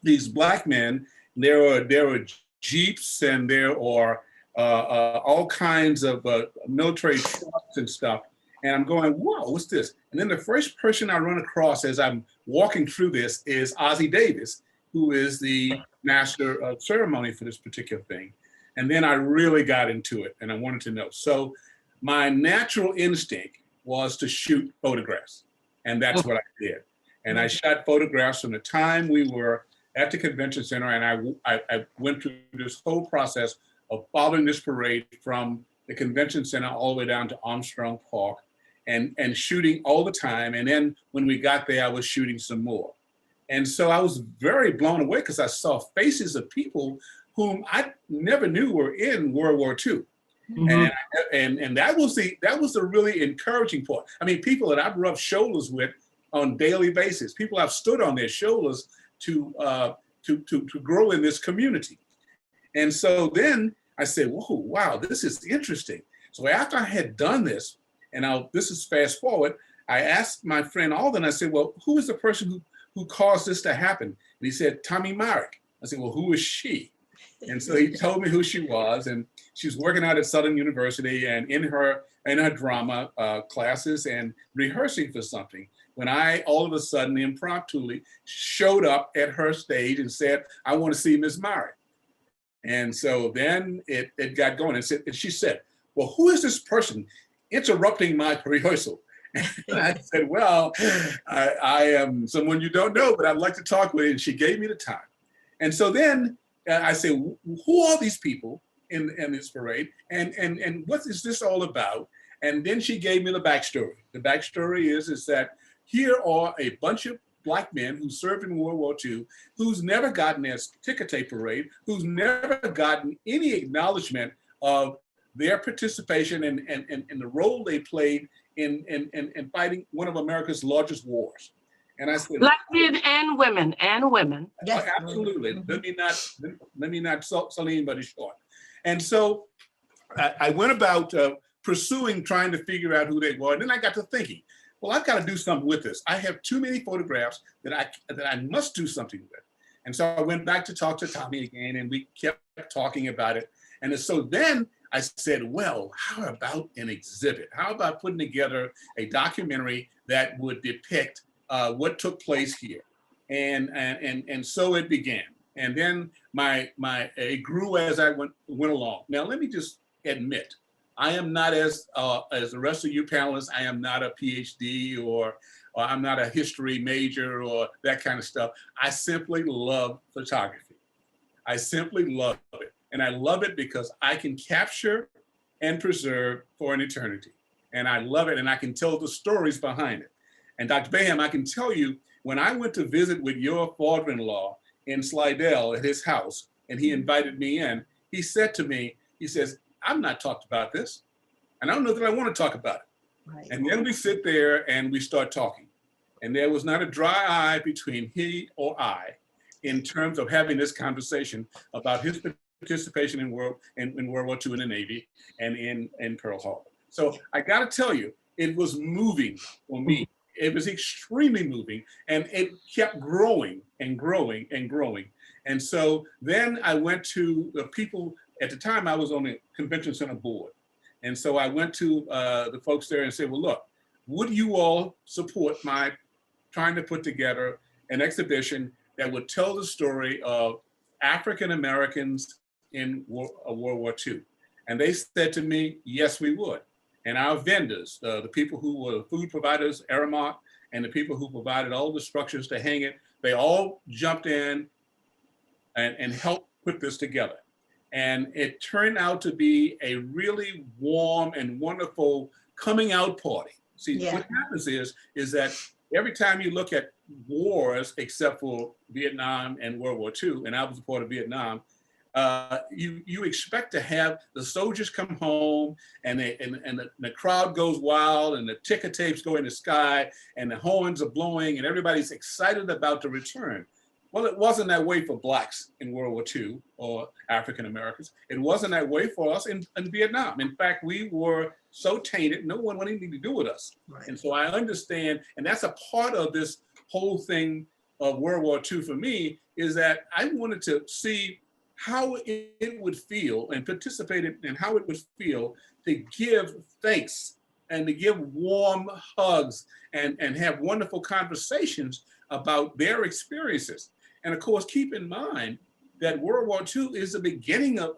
C: these Black men. There are Jeeps, and there are all kinds of military trucks and stuff. And I'm going, whoa, what's this? And then the first person I run across as I'm walking through this is Ossie Davis, who is the master of ceremony for this particular thing. And then I really got into it, and I wanted to know. So my natural instinct was to shoot photographs, and that's what I did. And I shot photographs from the time we were at the convention center, and I went through this whole process of following this parade from the convention center all the way down to Armstrong Park, and shooting all the time. And then when we got there, I was shooting some more. And so I was very blown away because I saw faces of people whom I never knew were in World War II. Mm-hmm. And that was the really encouraging part. I mean, people that I've rubbed shoulders with on a daily basis, people I've stood on their shoulders to grow in this community. And so then I said, whoa, wow, this is interesting. So after I had done this, and this is fast forward, I asked my friend Alden, I said, well, who is the person who caused this to happen? And he said, Tommye Myrick. I said, well, who is she? And so he told me who she was, and she was working out at Southern University and in her drama classes and rehearsing for something, when I all of a sudden impromptu showed up at her stage and said, I want to see Ms. Myrick. And so then it got going, and she said, well, who is this person interrupting my rehearsal? And I said, well, I am someone you don't know, but I'd like to talk with you. And she gave me the time. And so then I said, who are these people in this parade? And what is this all about? And then she gave me the backstory. The backstory is that here are a bunch of Black men who served in World War II, who's never gotten their ticker tape parade, who's never gotten any acknowledgement of their participation and the role they played in fighting one of America's largest wars. And I said,
E: Black men and women.
B: Yes.
C: Absolutely. Let me not sell anybody short. And so I went about trying to figure out who they were. And then I got to thinking, well, I've got to do something with this. I have too many photographs that I must do something with. And so I went back to talk to Tommye again, and we kept talking about it. And so then I said, well, how about an exhibit? How about putting together a documentary that would depict what took place here? And so it began. And then it grew as I went along. Now, let me just admit, I am not as the rest of you panelists, I am not a Ph.D. or I'm not a history major or that kind of stuff. I simply love photography. I simply love it. And I love it because I can capture and preserve for an eternity. And I love it, and I can tell the stories behind it. And Dr. Bayhem, I can tell you, when I went to visit with your father-in-law in Slidell at his house, and he invited me in, he said to me, he says, I'm not talked about this, and I don't know that I want to talk about it. Right. And then we sit there and we start talking. And there was not a dry eye between he or I. in terms of having this conversation about his participation in World War II in the Navy and in Pearl Harbor. So I got to tell you, it was moving for me. It was extremely moving, and it kept growing and growing and growing. And so then I went to the people, at the time I was on the Convention Center board. And so I went to the folks there and said, well, look, would you all support my trying to put together an exhibition that would tell the story of African Americans in World War II? And they said to me, yes, we would. And our vendors, the people who were food providers, Aramark, and the people who provided all the structures to hang it, they all jumped in and helped put this together. And it turned out to be a really warm and wonderful coming out party. See, what happens is that every time you look at wars, except for Vietnam and World War II, and I was a part of Vietnam, you expect to have the soldiers come home and the crowd goes wild and the ticker tapes go in the sky and the horns are blowing and everybody's excited about the return. Well, it wasn't that way for Blacks in World War II or African Americans. It wasn't that way for us in Vietnam. In fact, we were so tainted, no one wanted anything to do with us. Right. And so I understand, and that's a part of this whole thing of World War II for me, is that I wanted to see how it would feel and participate in how it would feel to give thanks and to give warm hugs and have wonderful conversations about their experiences. And of course, keep in mind that World War II is the beginning of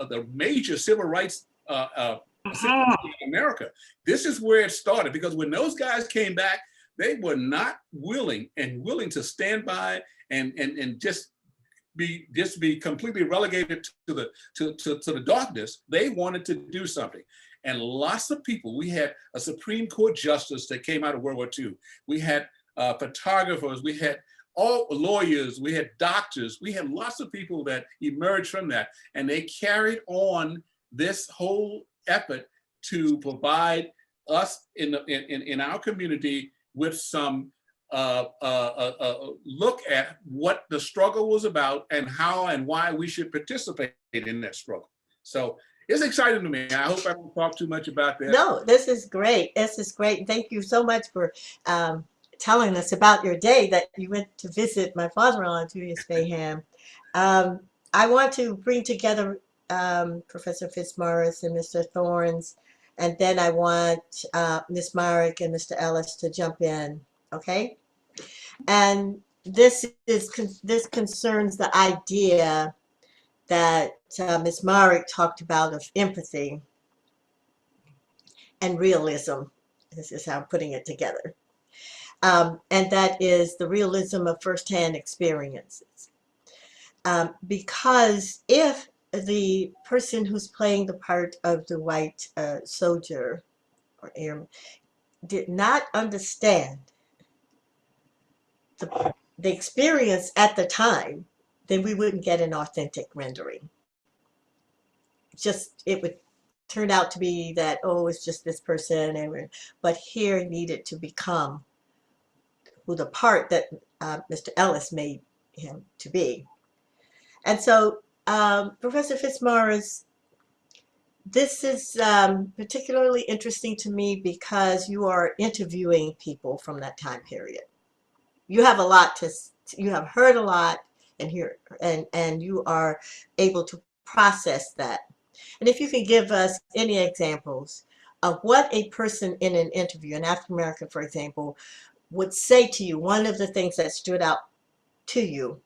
C: the major civil rights in America. This is where it started, because when those guys came back, they were not willing to stand by and just be completely relegated to the darkness. They wanted to do something. And lots of people, we had a Supreme Court justice that came out of World War II. We had photographers, we had all lawyers, we had doctors, we had lots of people that emerged from that, and they carried on this whole effort to provide us in our community with some look at what the struggle was about and how and why we should participate in that struggle. So it's exciting to me. I hope I don't talk too much about that.
B: No, this is great. This is great. Thank you so much for telling us about your day that you went to visit my father-in-law in Julius Bayhem. I want to bring together Professor Fitzmorris and Mr. Thorns, and then I want Ms. Myrick and Mr. Ellis to jump in, okay? And this concerns the idea that Ms. Myrick talked about of empathy and realism. This is how I'm putting it together. And that is the realism of firsthand experiences. Because if the person who's playing the part of the white soldier or airman did not understand the experience at the time, then we wouldn't get an authentic rendering. It would turn out to be that, oh, it's just this person, but here needed to become who the part that Mr. Ellis made him to be. And so, Professor Fitzmorris, this is particularly interesting to me because you are interviewing people from that time period. You have a lot you have heard a lot and you are able to process that. And if you can give us any examples of what a person in an interview, an African American, for example, would say to you, one of the things that stood out to you.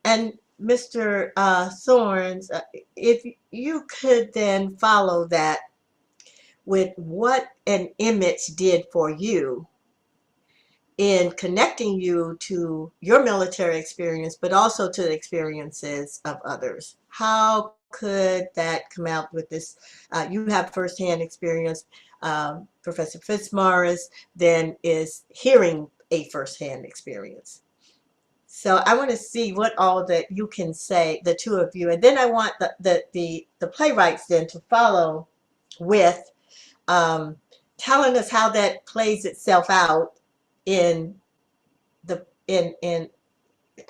B: And Mr. Thorns, if you could then follow that with what an image did for you in connecting you to your military experience, but also to the experiences of others. How could that come out with this? You have firsthand experience. Professor Fitzmorris then is hearing a firsthand experience. So I want to see what all that you can say, the two of you, and then I want the playwrights then to follow with telling us how that plays itself out in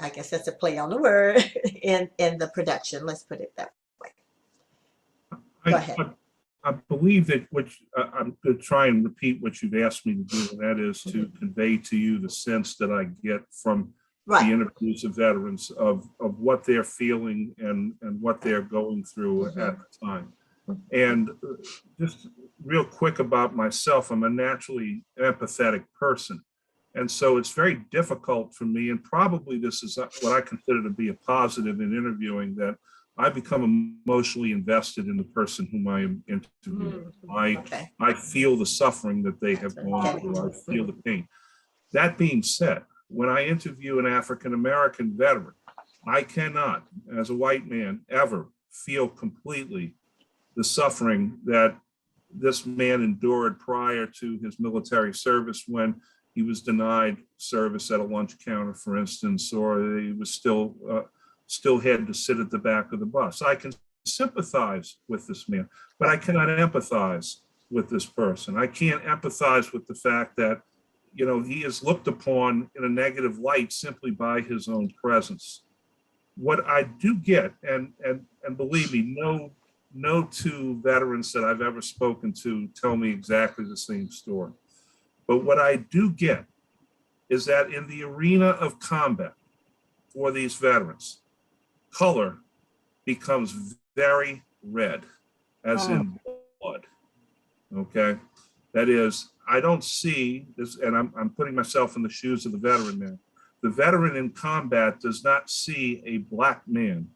B: I guess that's a play on the word in the production. Let's put it that way. Go ahead.
D: I believe that I'm going to try and repeat what you've asked me to do, and that is to convey to you the sense that I get from the interviews of veterans of what they're feeling and what they're going through at the time. And just real quick about myself, I'm a naturally empathetic person. And so it's very difficult for me, and probably this is what I consider to be a positive in interviewing, that I become emotionally invested in the person whom I am interviewing. I feel the suffering that they have gone through. I feel the pain. That being said, when I interview an African-American veteran, I cannot, as a white man, ever feel completely the suffering that this man endured prior to his military service, when he was denied service at a lunch counter, for instance, or he was still had to sit at the back of the bus. I can sympathize with this man, but I cannot empathize with this person. I can't empathize with the fact that, you know, he is looked upon in a negative light simply by his own presence. What I do get, and believe me, no two veterans that I've ever spoken to tell me exactly the same story. But what I do get is that in the arena of combat for these veterans, color becomes very red, as in blood, okay? That is, I don't see this, and I'm putting myself in the shoes of the veteran now. The veteran in combat does not see a black man.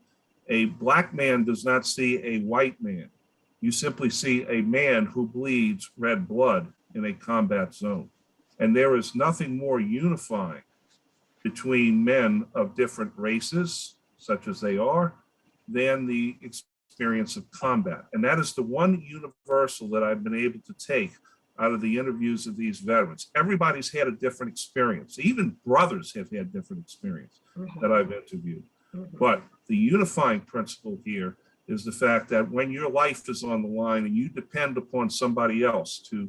D: A black man does not see a white man. You simply see a man who bleeds red blood in a combat zone. And there is nothing more unifying between men of different races, such as they are, than the experience of combat. And that is the one universal that I've been able to take out of the interviews of these veterans. Everybody's had a different experience. Even brothers have had different experience that I've interviewed. But the unifying principle here is the fact that when your life is on the line and you depend upon somebody else to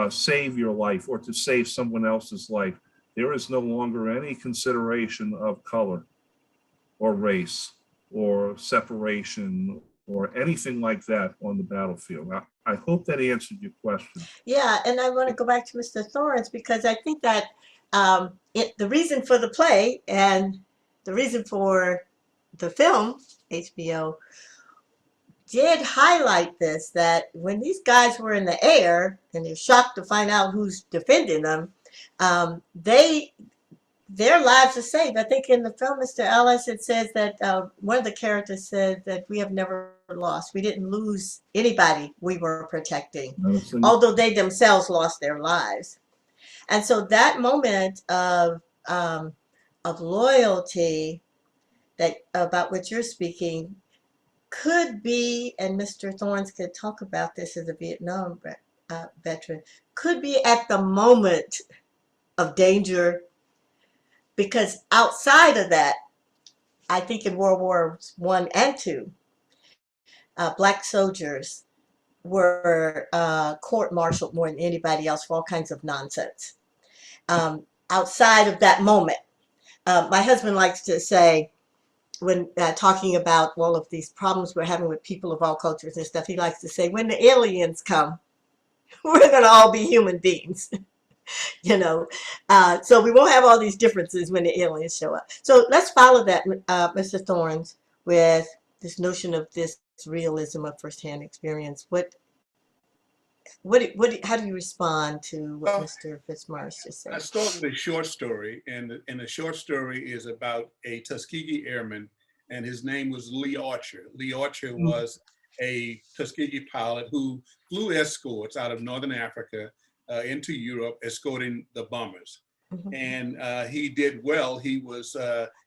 D: save your life or to save someone else's life, there is no longer any consideration of color or race or separation or anything like that on the battlefield. I hope that answered your question.
B: Yeah, and I want to go back to Mr. Thorns, because I think that the reason for the play and the reason for the film, HBO, did highlight this, that when these guys were in the air and they're shocked to find out who's defending them, their lives are saved. I think in the film, Mr. Ellis, it says that one of the characters said that we have never lost. We didn't lose anybody we were protecting, although they themselves lost their lives. And so that moment of loyalty that about which you're speaking could be, and Mr. Thorns could talk about this as a Vietnam veteran, could be at the moment of danger. Because outside of that, I think in World Wars I and II, Black soldiers were court-martialed more than anybody else for all kinds of nonsense. Outside of that moment, my husband likes to say, when talking about all of these problems we're having with people of all cultures and stuff, he likes to say, when the aliens come, we're going to all be human beings. You know, so we won't have all these differences when the aliens show up. So let's follow that, Mr. Thorns, with this notion of this realism of firsthand experience. How do you respond to what Mr. Fitzmorris just said?
C: I start with a short story, and the short story is about a Tuskegee Airman, and his name was Lee Archer. Lee Archer was a Tuskegee pilot who flew escorts out of Northern Africa into Europe, escorting the bombers. And he did well. He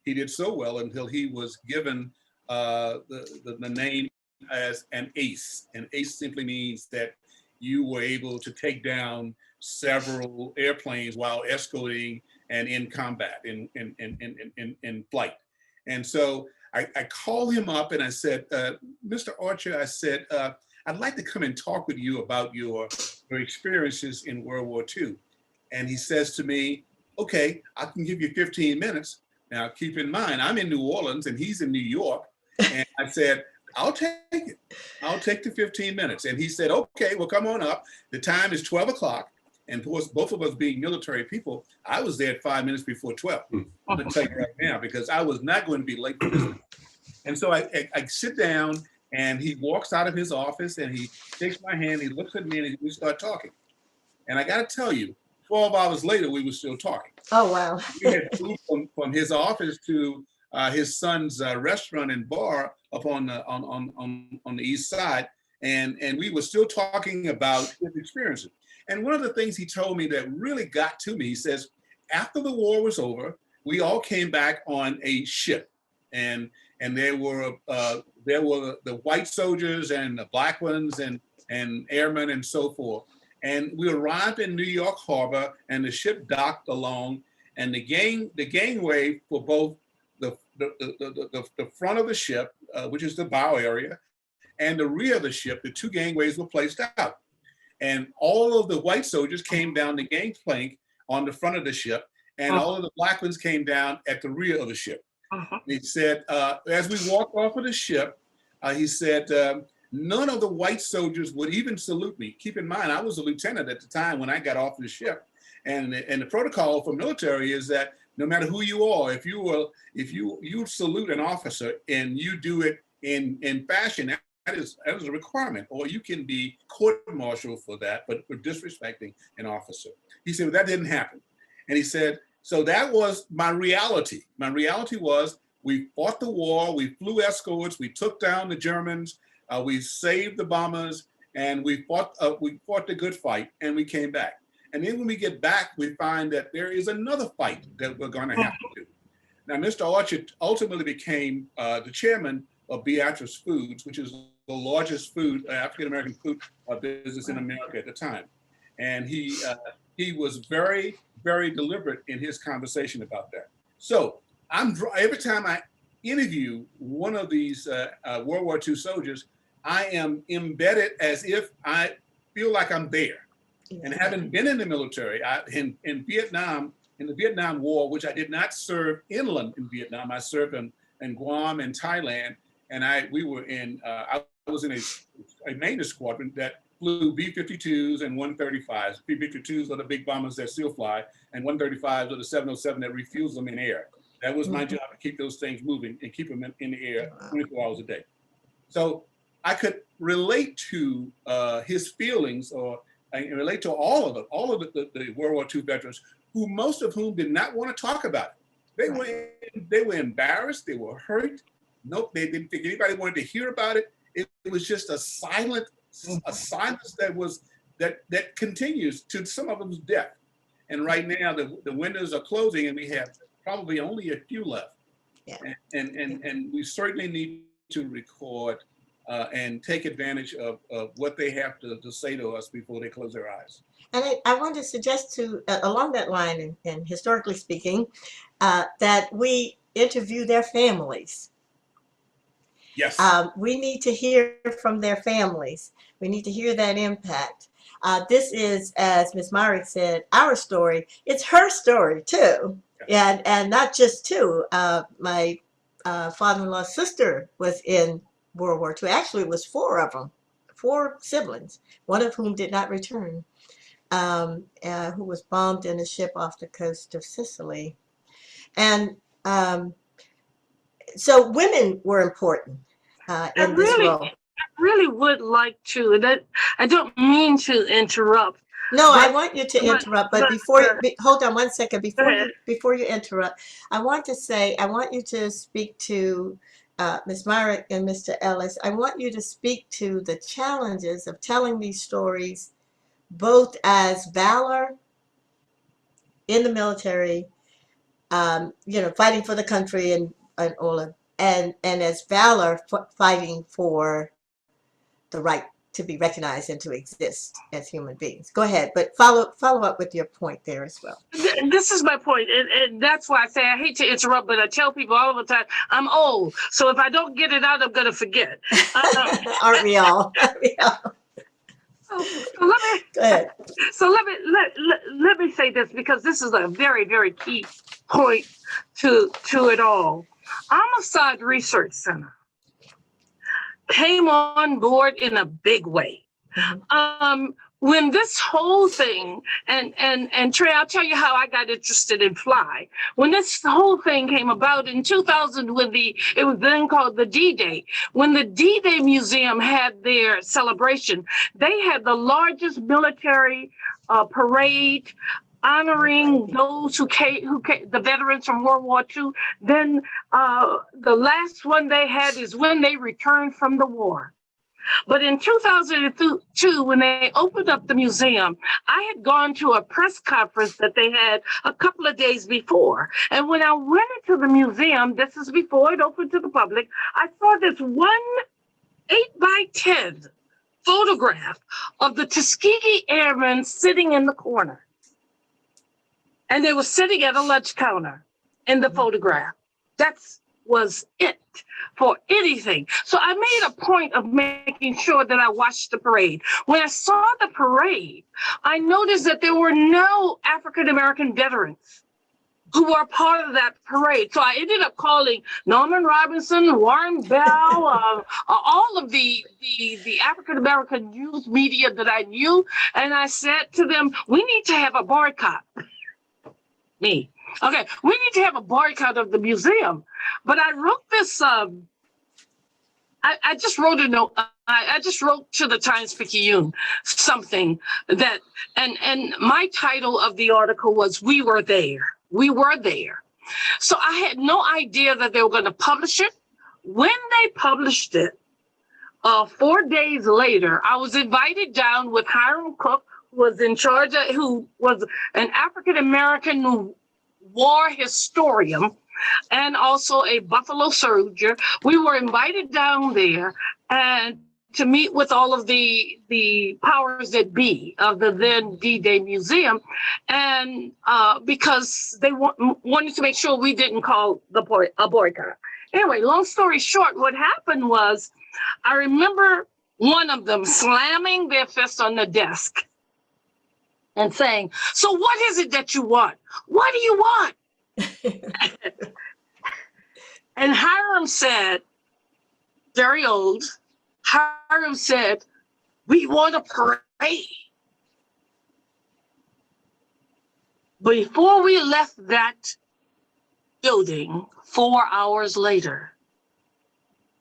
C: did so well until he was given the name as an ace. An ace simply means that you were able to take down several airplanes while escorting and in combat, in flight. And so I called him up and I said, Mr. Archer, I said, I'd like to come and talk with you about your experiences in World War II. And he says to me, okay, I can give you 15 minutes, Now, keep in mind, I'm in New Orleans and he's in New York. And I said, I'll take it. I'll take the 15 minutes. And he said, okay, well, come on up. The time is 12 o'clock. And of course, both of us being military people, I was there at 5 minutes before 12. I'm going to tell you right now, because I was not going to be late for this. And so I sit down and he walks out of his office and he takes my hand, he looks at me and we start talking. And I got to tell you, 12 hours later, we were still talking.
B: Oh, wow.
C: We had moved from his office to his son's restaurant and bar up on the east side. And we were still talking about his experiences. And one of the things he told me that really got to me, he says, after the war was over, we all came back on a ship. And there were the white soldiers and the black ones and airmen and so forth. And we arrived in New York Harbor and the ship docked along, and the gangway for both the front of the ship, which is the bow area, and the rear of the ship, the two gangways were placed out. And all of the white soldiers came down the gangplank on the front of the ship, and all of the black ones came down at the rear of the ship. He said, as we walked off of the ship, he said, none of the white soldiers would even salute me. Keep in mind, I was a lieutenant at the time when I got off the ship. And the protocol for military is that no matter who you are, if you salute an officer and you do it in fashion, that is a requirement, or you can be court-martialed for that, but for disrespecting an officer. He said, well, that didn't happen. And he said, so that was my reality. My reality was we fought the war, we flew escorts, we took down the Germans, we saved the bombers, and we fought the good fight, and we came back. And then when we get back, we find that there is another fight that we're going to have to do. Now, Mr. Orchard ultimately became the chairman of Beatrice Foods, which is the largest African-American food business in America at the time. And he was very, very deliberate in his conversation about that. So every time I interview one of these World War II soldiers, I am embedded as if I feel like I'm there. And having been in the military, in Vietnam, in the Vietnam War, which I did not serve inland in Vietnam, I served in Guam and Thailand, and I was in a maintenance squadron that flew B-52s and 135s. B-52s are the big bombers that still fly, and 135s are the 707 that refuels them in air. That was my job, to keep those things moving and keep them in the air 24 hours a day. So I could relate to his feelings, or I can relate to all of the World War II veterans, who most of whom did not want to talk about it. They were embarrassed, they were hurt. Nope, they didn't think anybody wanted to hear about it. It was just a silence that continues to some of them's death. And right now the windows are closing, and we have probably only a few left. Yeah. And we certainly need to record and take advantage of what they have to say to us before they close their eyes.
B: And I want to suggest along that line, and historically speaking, that we interview their families.
C: Yes.
B: We need to hear from their families. We need to hear that impact. This is, as Ms. Myrick said, our story. It's her story too. Yeah. And not just two. My father-in-law's sister was in World War II. Actually, it was four of them, 4 siblings, one of whom did not return, who was bombed in a ship off the coast of Sicily. And so women were important in this role.
E: I really would like to, and I don't mean to interrupt.
B: No, I want you to interrupt, but hold on one second. Before you interrupt, I want you to speak to Ms. Myrick and Mr. Ellis. I want you to speak to the challenges of telling these stories, both as Valor in the military, fighting for the country and all of, and as Valor fighting for the right to be recognized and to exist as human beings. Go ahead, but follow up with your point there as well.
E: This is my point, and that's why I say I hate to interrupt, but I tell people all the time, I'm old, so if I don't get it out, I'm going to forget.
B: Aren't we all?
E: let me
B: Go ahead.
E: let me say this, because this is a very, very key point to it all. Homicide Research Center came on board in a big way. When this whole thing, and Trey, I'll tell you how I got interested in FLY. When this whole thing came about in 2000, when it was then called the D-Day, when the D-Day Museum had their celebration, they had the largest military parade honoring those who came, the veterans from World War II. Then the last one they had is when they returned from the war. But in 2002, when they opened up the museum, I had gone to a press conference that they had a couple of days before. And when I went into the museum, this is before it opened to the public, I saw this 8x10 photograph of the Tuskegee Airmen sitting in the corner. And they were sitting at a lunch counter in the photograph. That was it for anything. So I made a point of making sure that I watched the parade. When I saw the parade, I noticed that there were no African-American veterans who were part of that parade. So I ended up calling Norman Robinson, Warren Bell, all of the African-American news media that I knew. And I said to them, we need to have a boycott. Me. Okay, we need to have a boycott of the museum. But I wrote this, I just wrote a note. I just wrote to the Times-Picayune something that, and my title of the article was, "We Were There." We were there. So I had no idea that they were going to publish it. When they published it, 4 days later, I was invited down with Hiram Cook, who was in charge of, who was an African-American war historian and also a Buffalo soldier. We were invited down there and to meet with all of the powers that be of the then D-Day Museum, and because they wanted to make sure we didn't call a boycott. Anyway, long story short, what happened was, I remember one of them slamming their fist on the desk and saying, "So what is it that you want? What do you want?" And Hiram said, very old, Hiram said, "We want a parade." Before we left that building 4 hours later,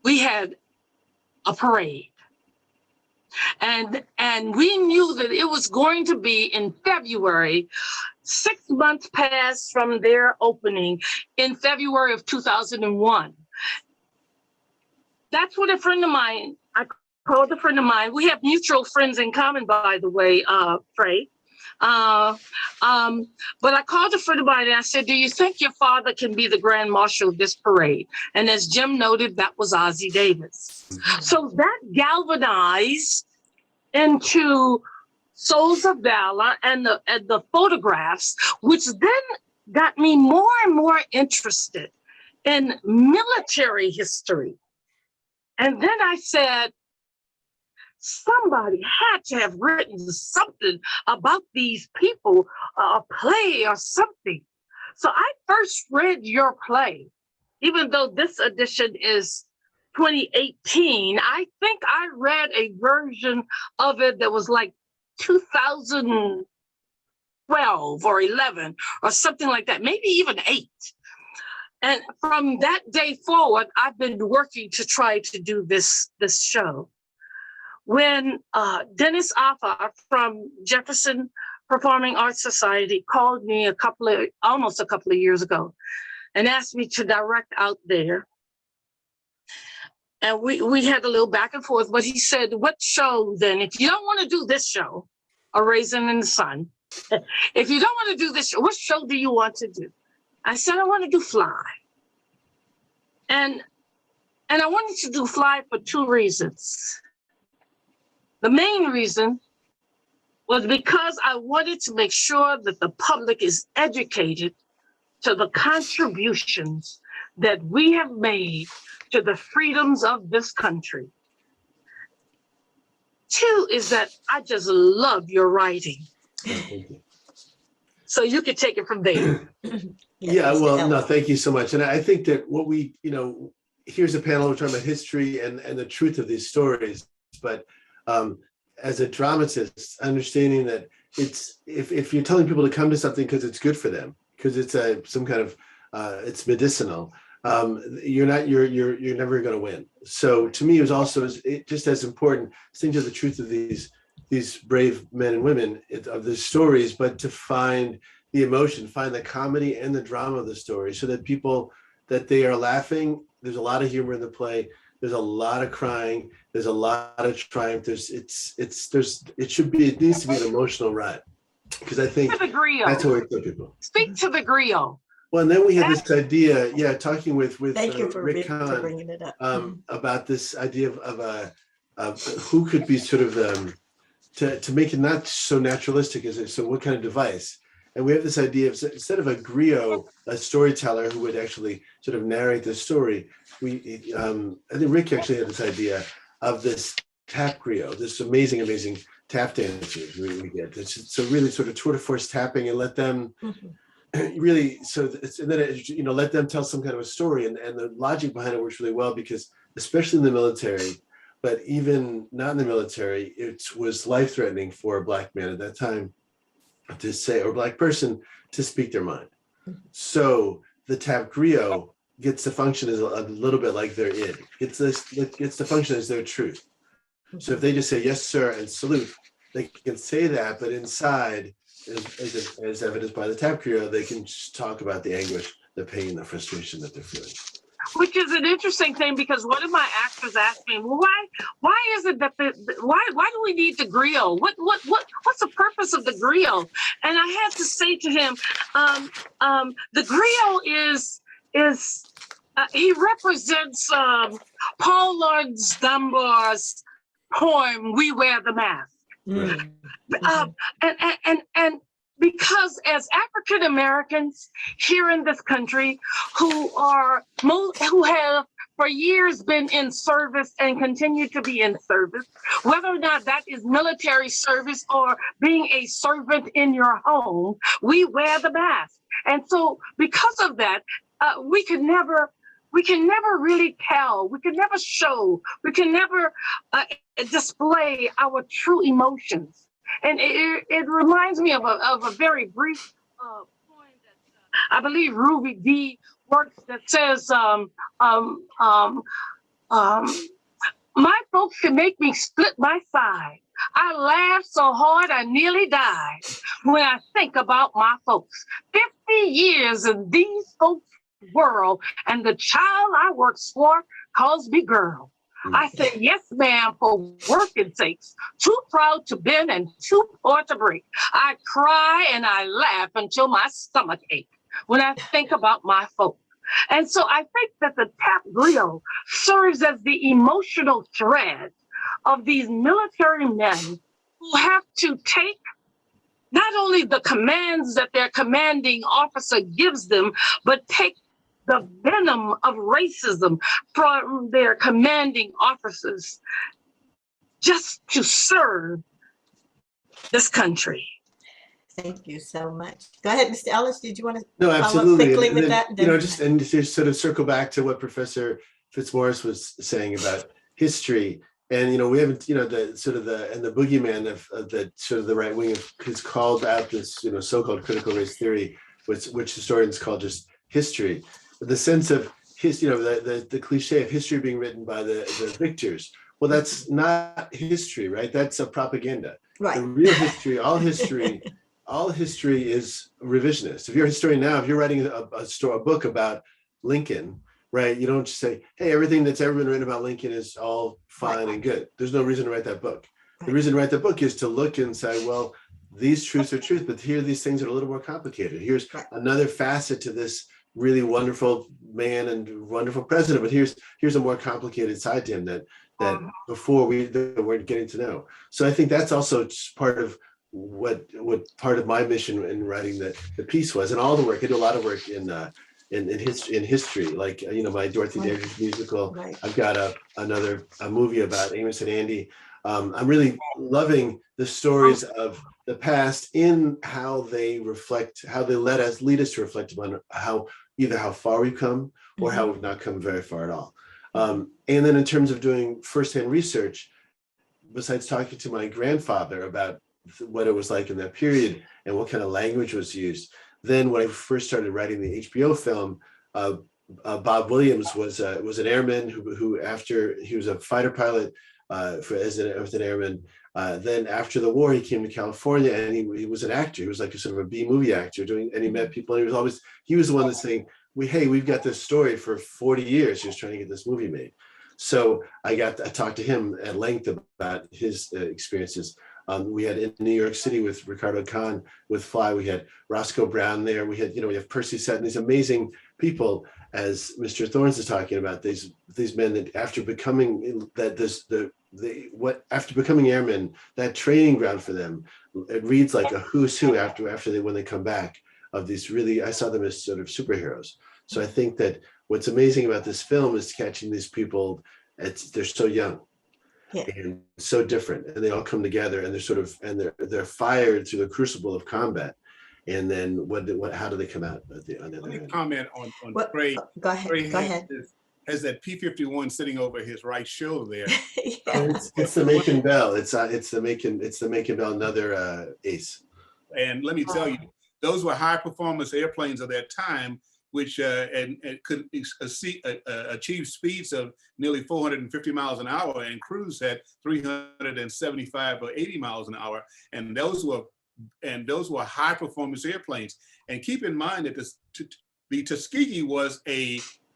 E: we had a parade. And we knew that it was going to be in February, 6 months passed from their opening in February of 2001. That's what a friend of mine, I called a friend of mine. We have mutual friends in common, by the way, Trey. But I called a friend of mine and I said, "Do you think your father can be the grand marshal of this parade?" And as Jim noted, that was Ozzie Davis. So that galvanized into Souls of Valor and the photographs, which then got me more and more interested in military history. And then I said, somebody had to have written something about these people, a play or something. So I first read your play, even though this edition is 2018. I think I read a version of it that was like 2012 or 11 or something like that, maybe even 8. And from that day forward, I've been working to try to do this show. When Dennis Afar from Jefferson Performing Arts Society called me almost a couple of years ago and asked me to direct out there. And we had a little back and forth, but he said, "What show then? If you don't want to do this show, A Raisin in the Sun, if you don't want to do this show, what show do you want to do?" I said, "I want to do FLY." And I wanted to do FLY for 2 reasons. The main reason was because I wanted to make sure that the public is educated to the contributions that we have made to the freedoms of this country. Two is that I just love your writing.
F: Thank you.
E: So you can take it from there.
F: Yeah,
B: Mr.
F: well, no,
B: Ellis.
F: thank you so much. And I think that what we, here's a panel, we're talking about history and the truth of these stories. But as a dramatist, understanding that it's, if you're telling people to come to something because it's good for them, because it's some kind of, it's medicinal, you're never going to win. So to me, it was also just as important, seeing to the truth of these brave men and women of the stories, but to find the emotion, find the comedy and the drama of the story, so that people, that they are laughing. There's a lot of humor in the play. There's a lot of crying. There's a lot of triumph. It needs to be an emotional ride, because I think that's what we tell people.
E: Speak to the griot.
F: Well, and then we had this idea, talking with
B: Thank you for
F: Rick
B: for
F: Kahn,
B: bringing it up.
F: about this idea of who could be sort of to make it not so naturalistic as it. So what kind of device? And we have this idea of, instead of a griot, a storyteller who would actually sort of narrate the story, I think Rick actually had this idea of this tap griot, this amazing tap dancers we get. So really sort of tour de force tapping, and let them really, let them tell some kind of a story. And the logic behind it works really well, because especially in the military, but even not in the military, it was life-threatening for a Black man at that time to say, or Black person, to speak their mind. So the tap griot gets to function as a little bit like their id. It gets to function as their truth. So if they just say yes sir and salute, they can say that, but inside, as evidenced by the tap griot, they can just talk about the anguish, the pain, the frustration that they're feeling.
E: Which is an interesting thing, because one of my actors asked me, well, why is it that why do we need the griot? What's the purpose of the griot? And I had to say to him, the griot is he represents Paul Lord Dunbar's poem, "We Wear the Mask." And because as African Americans here in this country, who have for years been in service and continue to be in service, whether or not that is military service or being a servant in your home, we wear the mask. And so because of that, we can never really tell, we can never show, we can never display our true emotions. And it reminds me of a very brief poem that I believe Ruby D works, that says, my folks can make me split my side. I laughed so hard I nearly died when I think about my folks. 50 years in these folks' world, and the child I works for calls me girl. I said, yes, ma'am, for working sakes. Too proud to bend and too poor to break. I cry and I laugh until my stomach aches when I think about my folk. And so I think that the tap griot serves as the emotional thread of these military men who have to take not only the commands that their commanding officer gives them, but take the venom of racism from their commanding officers just to serve this country.
B: Thank you so much. Go ahead, Mr. Ellis. Did you want to
F: No,
B: follow up
F: absolutely.
B: quickly with
F: And
B: that?
F: then, just to sort of circle back to what Professor Fitzmorris was saying about history. And, we haven't, the sort of and the boogeyman of the sort of the right wing has called out this, so-called critical race theory, which historians call just history. The sense of his, the cliche of history being written by the victors. Well, that's not history, right? That's a propaganda.
B: Right.
F: The real history, all history is revisionist. If you're a historian now, if you're writing a book about Lincoln, right, you don't just say, hey, everything that's ever been written about Lincoln is all fine and good. There's no reason to write that book. The reason to write the book is to look and say, well, these truths are truth, but here these things are a little more complicated. Here's another facet to this really wonderful man and wonderful president, but here's a more complicated side to him that before we weren't getting to know. So I think that's also part of what part of my mission in writing the piece was, and all the work. I do a lot of work in history, like my Dorothy Dandridge musical. I've got a movie about Amos and Andy. I'm really loving the stories of the past in how they reflect, how they lead us to reflect upon how either how far we've come or how we've not come very far at all. And then in terms of doing firsthand research, besides talking to my grandfather about what it was like in that period and what kind of language was used, then when I first started writing the HBO film, Bob Williams was an airman who after he was a fighter pilot as an airman. Then after the war, he came to California and he was an actor. He was like a sort of a B-movie actor and he met people. And he was the one that's saying, we've got this story for 40 years. He was trying to get this movie made. So I talked to him at length about his experiences. We had in New York City with Ricardo Khan, with Fly, we had Roscoe Brown there. We have Percy Sutton, these amazing people, as Mr. Thorns is talking about, these men that after becoming after becoming airmen, that training ground for them, it reads like a who's who when they come back of these really, I saw them as sort of superheroes. So I think that what's amazing about this film is catching these people, they're so young. Yeah. And so different, and they all come together, and they're fired through the crucible of combat. And then how do they come out on the other end?
C: Comment on Trey.
B: Go ahead.
C: Has that P-51 sitting over his right shoulder there?
F: It's the Macon Bell. It's the Macon Bell, another ace.
C: And let me tell you, those were high performance airplanes of that time, which and could achieve speeds of nearly 450 miles an hour, and cruise at 375 or 80 miles an hour. And those were high performance airplanes. And keep in mind that the Tuskegee was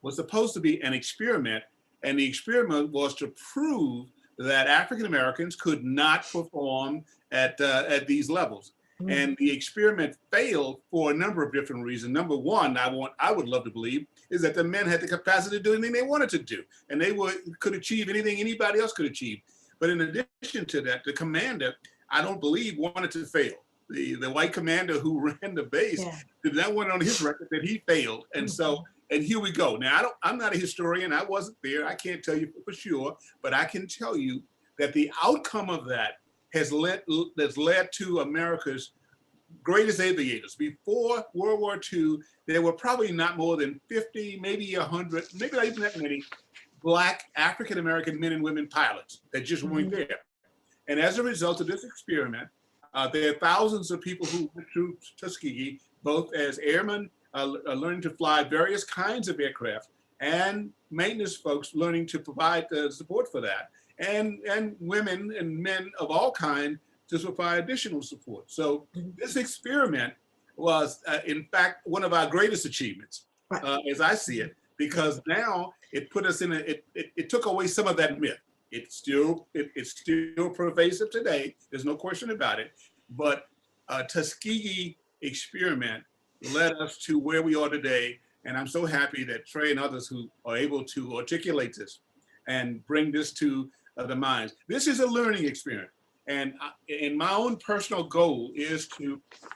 C: supposed to be an experiment, and the experiment was to prove that African Americans could not perform at these levels. And the experiment failed for a number of different reasons. Number one, I would love to believe, is that the men had the capacity to do anything they wanted to do, and they could achieve anything anybody else could achieve. But in addition to that, the commander, I don't believe, wanted to fail. The white commander who ran the base did not want on his record that he failed. And so, and here we go. Now, I'm not a historian. I wasn't there. I can't tell you for sure, but I can tell you that the outcome of that has led to America's greatest aviators. Before World War II, there were probably not more than 50, maybe 100, maybe not even that many Black African-American men and women pilots that just weren't there. And as a result of this experiment, there are thousands of people who went through Tuskegee, both as airmen learning to fly various kinds of aircraft, and maintenance folks learning to provide support for that, and women and men of all kinds to provide additional support. So this experiment was, in fact, one of our greatest achievements, as I see it, because now it put us in it took away some of that myth. It's still pervasive today. There's no question about it. But Tuskegee experiment led us to where we are today. And I'm so happy that Trey and others who are able to articulate this and bring this to the minds. This is a learning experience. And my own personal goal is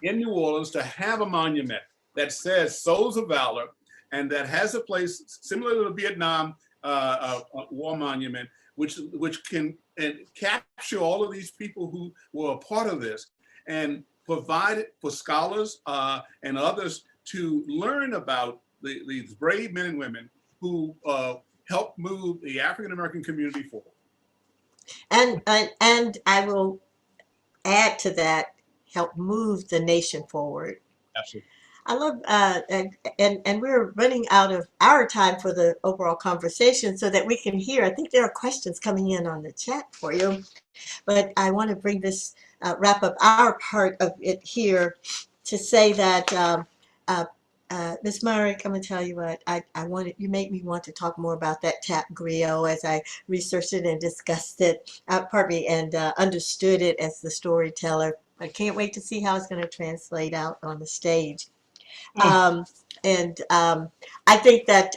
C: in New Orleans, to have a monument that says Souls of Valor, and that has a place similar to the Vietnam War Monument, which can capture all of these people who were a part of this, and provide it for scholars and others to learn about these brave men and women who helped move the African American community forward.
B: And I will add to that, help move the nation forward.
C: Absolutely.
B: I love, and we're running out of our time for the overall conversation so that we can hear. I think there are questions coming in on the chat for you, but I want to bring this, wrap up our part of it here to say that, Ms. Myrick, I'm going to tell you what, you make me want to talk more about that tap griot as I researched it and discussed it, and understood it as the storyteller. I can't wait to see how it's going to translate out on the stage. I think that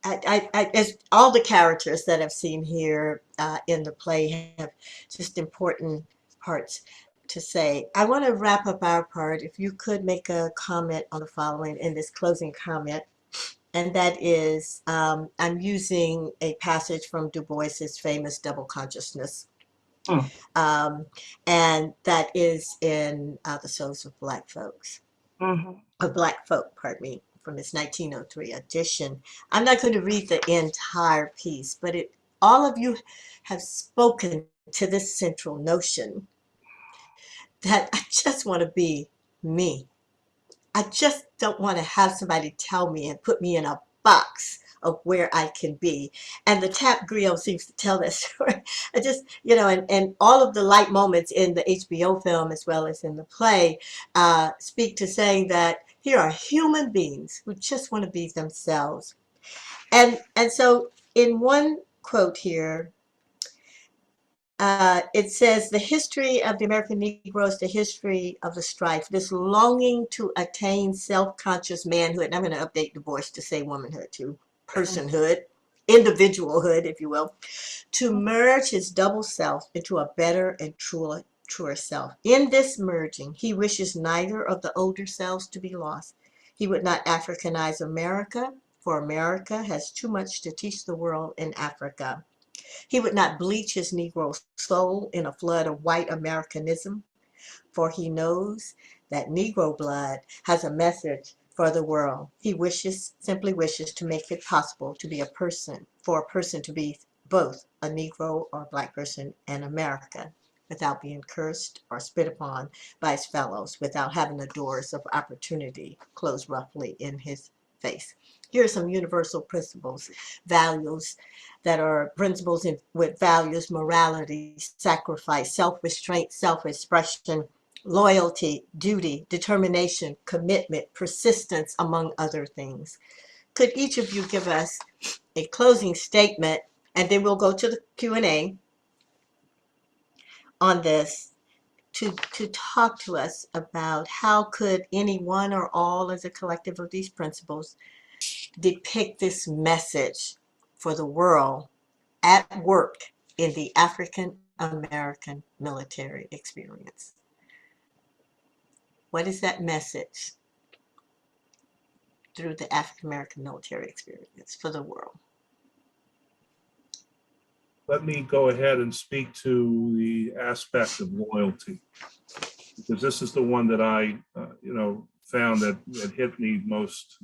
B: as all the characters that I've seen here in the play have just important parts to say. I want to wrap up our part. If you could make a comment on the following in this closing comment, and that is, I'm using a passage from Du Bois's famous Double Consciousness, And that is in The Souls of Black Folks, of Black Folk, pardon me, from its 1903 edition. I'm not going to read the entire piece, but all of you have spoken to this central notion that I just want to be me. I just don't want to have somebody tell me and put me in a box of where I can be. And the tap griot seems to tell that story. I just, and all of the light moments in the HBO film as well as in the play speak to saying that here are human beings who just want to be themselves. And so in one quote here, it says, the history of the American Negro is the history of the strife, this longing to attain self-conscious manhood. And I'm going to update Du Bois to say womanhood too, personhood, individualhood, if you will, to merge his double self into a better and truer self. In this merging, he wishes neither of the older selves to be lost. He would not Africanize America, for America has too much to teach the world in Africa. He would not bleach his Negro soul in a flood of white Americanism, for he knows that Negro blood has a message for the world. He simply wishes to make it possible to be for a person to be both a Negro or a Black person in America, without being cursed or spit upon by his fellows, without having the doors of opportunity closed roughly in his face. Here are some universal principles, values that are principles with values: morality, sacrifice, self-restraint, self-expression, loyalty, duty, determination, commitment, persistence, among other things. Could each of you give us a closing statement, and then we'll go to the Q&A on this, to talk to us about how could any one or all as a collective of these principles depict this message for the world at work in the African American military experience. What is that message through the African American military experience for the world?
D: Let me go ahead and speak to the aspect of loyalty, because this is the one that I, found that hit me most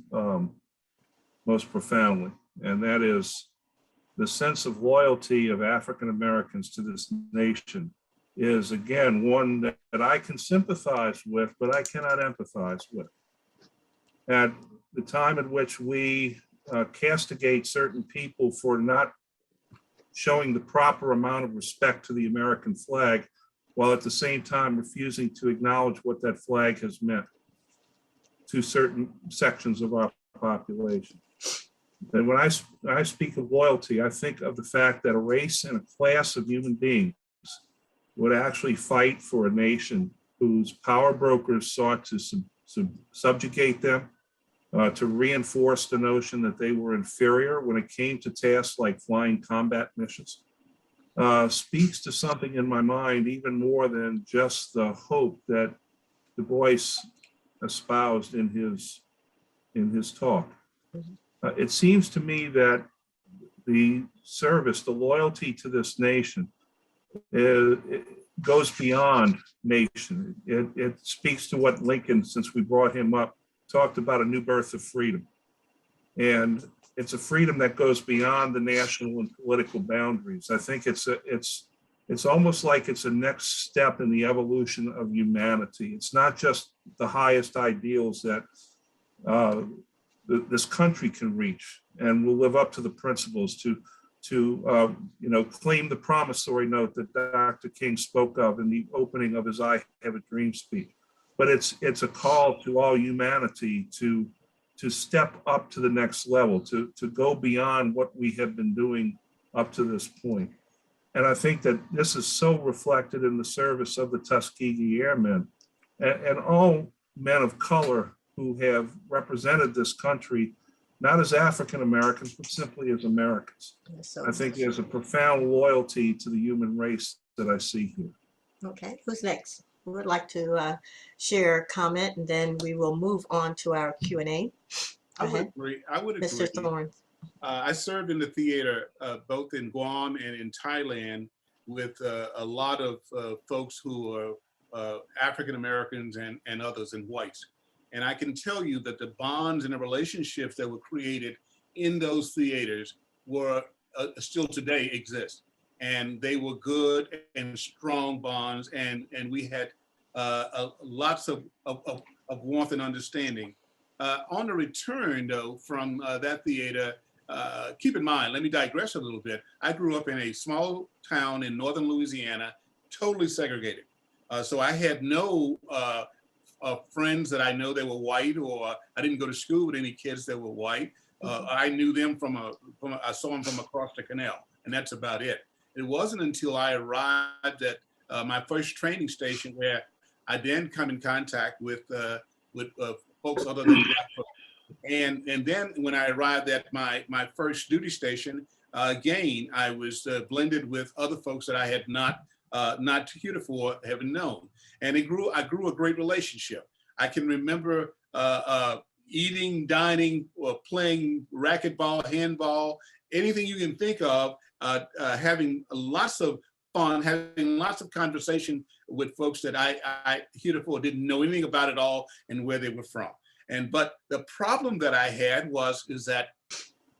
D: profoundly, and that is the sense of loyalty of African Americans to this nation is, again, one that I can sympathize with, but I cannot empathize with. At the time at which we castigate certain people for not showing the proper amount of respect to the American flag, while at the same time refusing to acknowledge what that flag has meant to certain sections of our population. And when I speak of loyalty, I think of the fact that a race and a class of human beings would actually fight for a nation whose power brokers sought to subjugate them, to reinforce the notion that they were inferior when it came to tasks like flying combat missions, speaks to something in my mind even more than just the hope that Du Bois espoused in his talk. It seems to me that the service, the loyalty to this nation, it goes beyond nation. It speaks to what Lincoln, since we brought him up, talked about: a new birth of freedom. And it's a freedom that goes beyond the national and political boundaries. I think it's almost like it's a next step in the evolution of humanity. It's not just the highest ideals that this country can reach, and will live up to the principles to claim the promissory note that Dr. King spoke of in the opening of his "I Have a Dream" speech. But it's a call to all humanity to step up to the next level, to go beyond what we have been doing up to this point. And I think that this is so reflected in the service of the Tuskegee Airmen and all men of color who have represented this country, not as African Americans, but simply as Americans. I think there's a profound loyalty to the human race that I see here.
B: Okay, who's next? Who would like to share a comment, and then we will move on to our Q&A.
C: I would agree.
B: Mr. Thorns.
C: I served in the theater both in Guam and in Thailand with a lot of folks who are African Americans and others and whites. And I can tell you that the bonds and the relationships that were created in those theaters were still today exist. And they were good and strong bonds, and we had lots of warmth and understanding. On the return, though, from that theater, keep in mind, let me digress a little bit. I grew up in a small town in northern Louisiana, totally segregated. So I had no friends that I know that were white, or I didn't go to school with any kids that were white. I knew them I saw them from across the canal, and that's about it. It wasn't until I arrived at my first training station where I then come in contact with folks other than Black folks. And then when I arrived at my first duty station, again, I was blended with other folks that I had not heretofore have known. And I grew a great relationship. I can remember eating, dining, or playing racquetball, handball, anything you can think of, having lots of fun, having lots of conversation with folks that I heretofore didn't know anything about at all and where they were from. But the problem that I had is that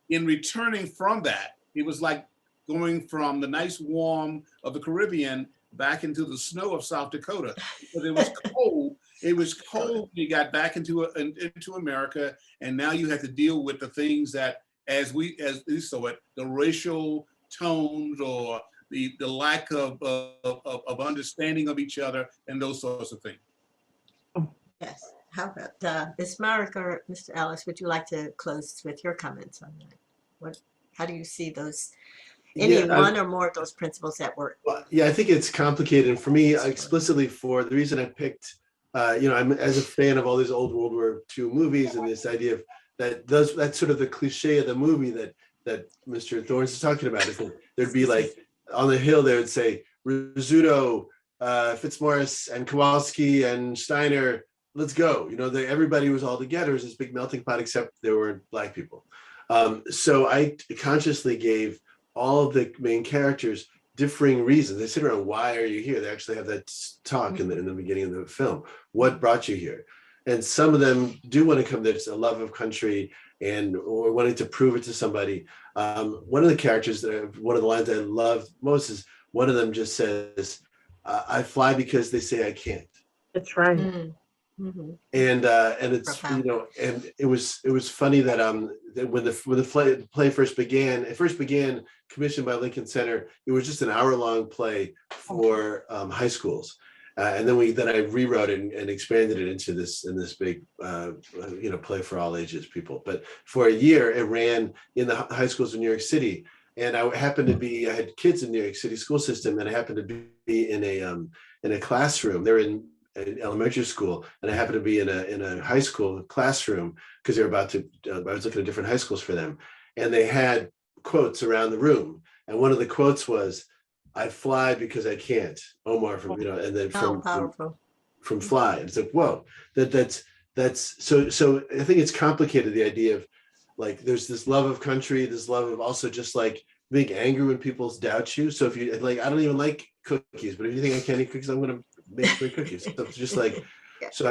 C: in returning from that, it was like going from the nice warm of the Caribbean back into the snow of South Dakota, because it was cold. It was cold. You got back into America, and now you had to deal with the things that, as we saw it, the racial tones or the lack of understanding of each other and those sorts of things.
B: Yes. How about Ms. Myrick or Mr. Ellis? Would you like to close with your comments on that? How do you see those? One or more of those principles at work?
F: Well, yeah, I think it's complicated. And for me, explicitly, for the reason I picked, I'm as a fan of all these old World War II movies, and this idea of that's sort of the cliche of the movie that Mr. Thorns is talking about, is that there'd be like on the hill, they would say Rizzuto, Fitzmorris and Kowalski and Steiner, let's go. Everybody was all together. It was this big melting pot, except there were Black people. So I consciously gave all of the main characters differing reasons. They sit around, why are you here? They actually have that talk in the beginning of the film. What brought you here? And some of them do want to come there. It's a love of country or wanting to prove it to somebody. One of the characters, one of the lines I love most is one of them just says, I fly because they say I can't.
E: That's right.
B: Mm-hmm.
F: And it's profound. And it was funny that when the play first began, commissioned by Lincoln Center. It was just an hour-long play for high schools, and then I rewrote it and expanded it into this big play for all ages people. But for a year, it ran in the high schools in New York City, and I had kids in New York City school system, and I happened to be in a classroom. They're in elementary school, and I happened to be in a high school classroom because they were I was looking at different high schools for them, and they had quotes around the room, and one of the quotes was, "I fly because I can't." Omar from and then from Fly. And it's like, whoa, that's so I think it's complicated, the idea of like there's this love of country, this love of also just like being angry when people doubt you. So if you like, I don't even like cookies, but if you think I can't eat cookies, I'm gonna make great cookies. So it's just like, so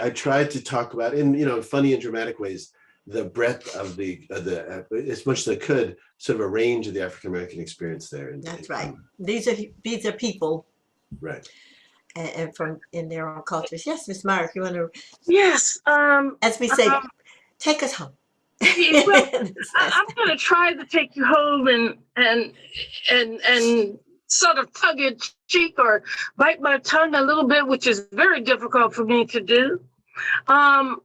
F: I tried to talk about in funny and dramatic ways the breadth of the as much as I could, sort of a range of the African American experience there. And
B: that's right. These are people,
F: right?
B: And from in their own cultures. Yes, Ms. Myrick, you want to?
E: Yes.
B: As we say, take us home.
E: Well, I'm going to try to take you home and sort of tug your cheek or bite my tongue a little bit, which is very difficult for me to do. I'm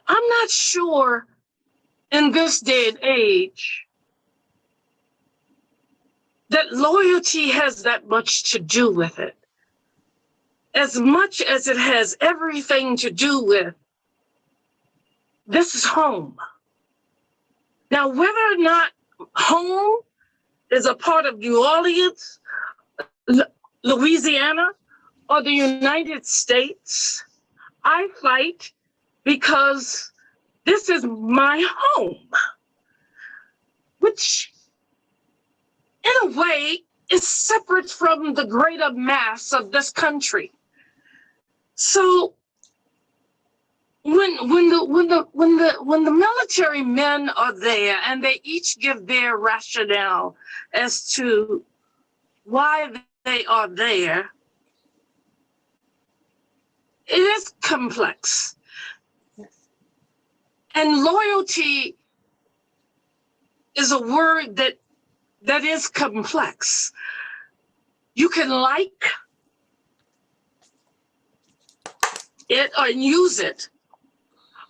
E: not sure in this day and age that loyalty has that much to do with it, as much as it has everything to do with this is home. Now, whether or not home is a part of New Orleans, Louisiana, or the United States, I fight because this is my home, which in a way is separate from the greater mass of this country. So when the military men are there and they each give their rationale as to why they are there, it is complex. And loyalty is a word that is complex. You can like it or use it,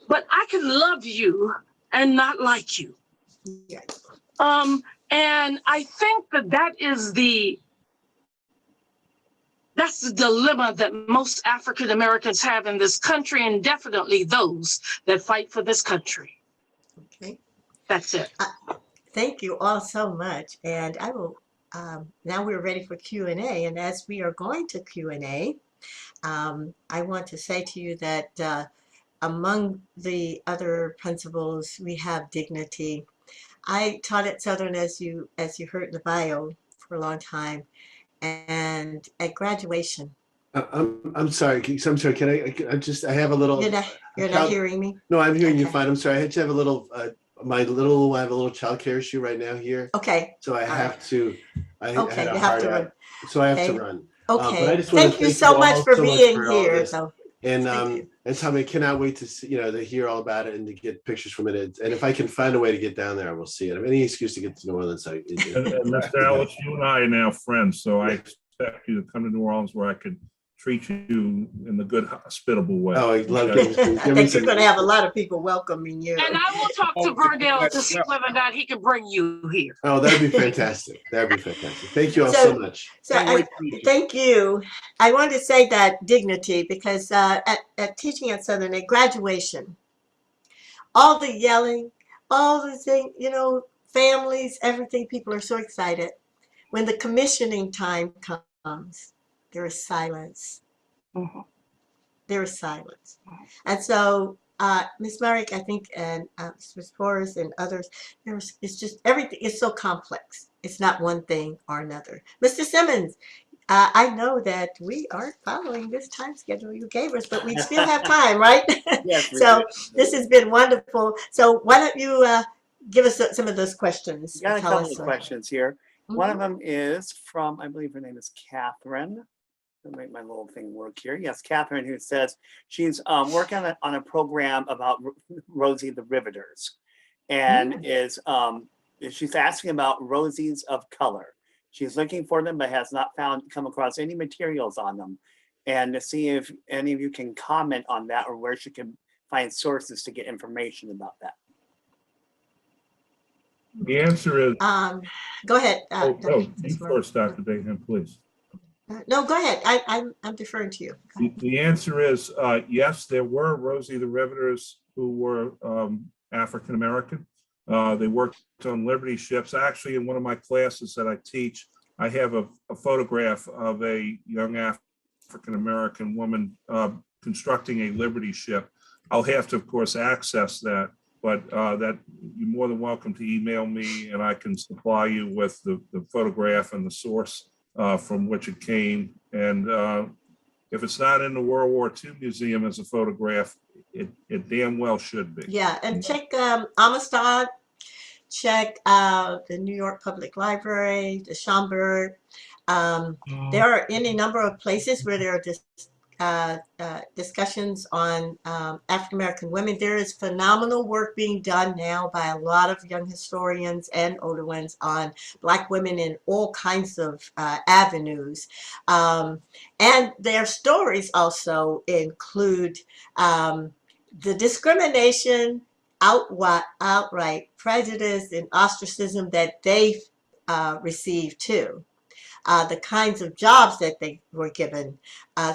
E: but I can love you and not like you.
B: Yeah.
E: And I think that's the dilemma that most African Americans have in this country, and definitely those that fight for this country.
B: Okay.
E: That's it.
B: Thank you all so much. And I will, now we're ready for Q&A. And as we are going to Q&A, I want to say to you that among the other principles, we have dignity. I taught at Southern, as you heard in the bio, for a long time. And at graduation.
F: I'm sorry. I'm sorry. Can I have a little.
B: You're not hearing me?
F: No, I'm hearing you
B: Okay.
F: fine. I'm sorry. I had to have a little, I have a little childcare issue right now here.
B: Okay.
F: So I have to,
B: Okay,
F: had a
B: you have to
F: hard
B: run.
F: out, so I have to
B: Okay.
F: run.
B: Okay.
F: But I just want to
B: Thank you so much
F: all
B: for
F: so much
B: being
F: for all
B: here.
F: this.
B: So,
F: And
B: thank you.
F: Tommye, I cannot wait to see, to hear all about it and to get pictures from it. And if I can find a way to get down there, I will see it. Any excuse to get to New Orleans.
D: And Mr. Ellis, you and I are now friends, so I expect you to come to New Orleans where I could treat you in the good, hospitable way.
F: Oh, I love
B: I think you're going to have a lot of people welcoming you.
E: And I will talk to Vernell to see whether or not he can bring you here.
F: Oh, that'd be fantastic. That'd be fantastic. Thank you all so much.
B: So thank you. I wanted to say that dignity, because at teaching at Southern, at graduation, all the yelling, all the thing, families, everything, people are so excited. When the commissioning time comes, there is silence.
E: Mm-hmm.
B: There is silence. And so Ms. Myrick, I think, and Ms. Forrest and others, it's just everything is so complex. It's not one thing or another. Mr. Simmons, I know that we aren't following this time schedule you gave us, but we still have time, right?
A: Yes,
B: So this has been wonderful. So why don't you give us some of those questions?
A: Got a
B: Tell
A: couple
B: us,
A: of questions here. One of
B: Mhm.
A: them is from, I believe her name is Catherine. I'll make my little thing work here. Yes, Catherine, who says she's working on a program about Rosie the Riveters, and she's asking about Rosies of color. She's looking for them, but has not come across any materials on them, and to see if any of you can comment on that or where she can find sources to get information about that.
D: The answer is.
B: Go ahead.
D: You first, Dr. Bayhem, please.
B: No, go ahead. I'm deferring to you.
D: The answer is yes, there were Rosie the Riveters who were African American. They worked on Liberty ships. Actually, in one of my classes that I teach, I have a photograph of a young African American woman constructing a Liberty ship. I'll have to, of course, access that, but that you're more than welcome to email me, and I can supply you with the photograph and the source from which it came. And if it's not in the World War II Museum as a photograph, it damn well should be.
B: Yeah, and check Amistad, check the New York Public Library, the Schomburg. There are any number of places where there are discussions on African American women. There is phenomenal work being done now by a lot of young historians and older ones on Black women in all kinds of avenues. And their stories also include the discrimination, outright prejudice and ostracism that they received too. The kinds of jobs that they were given.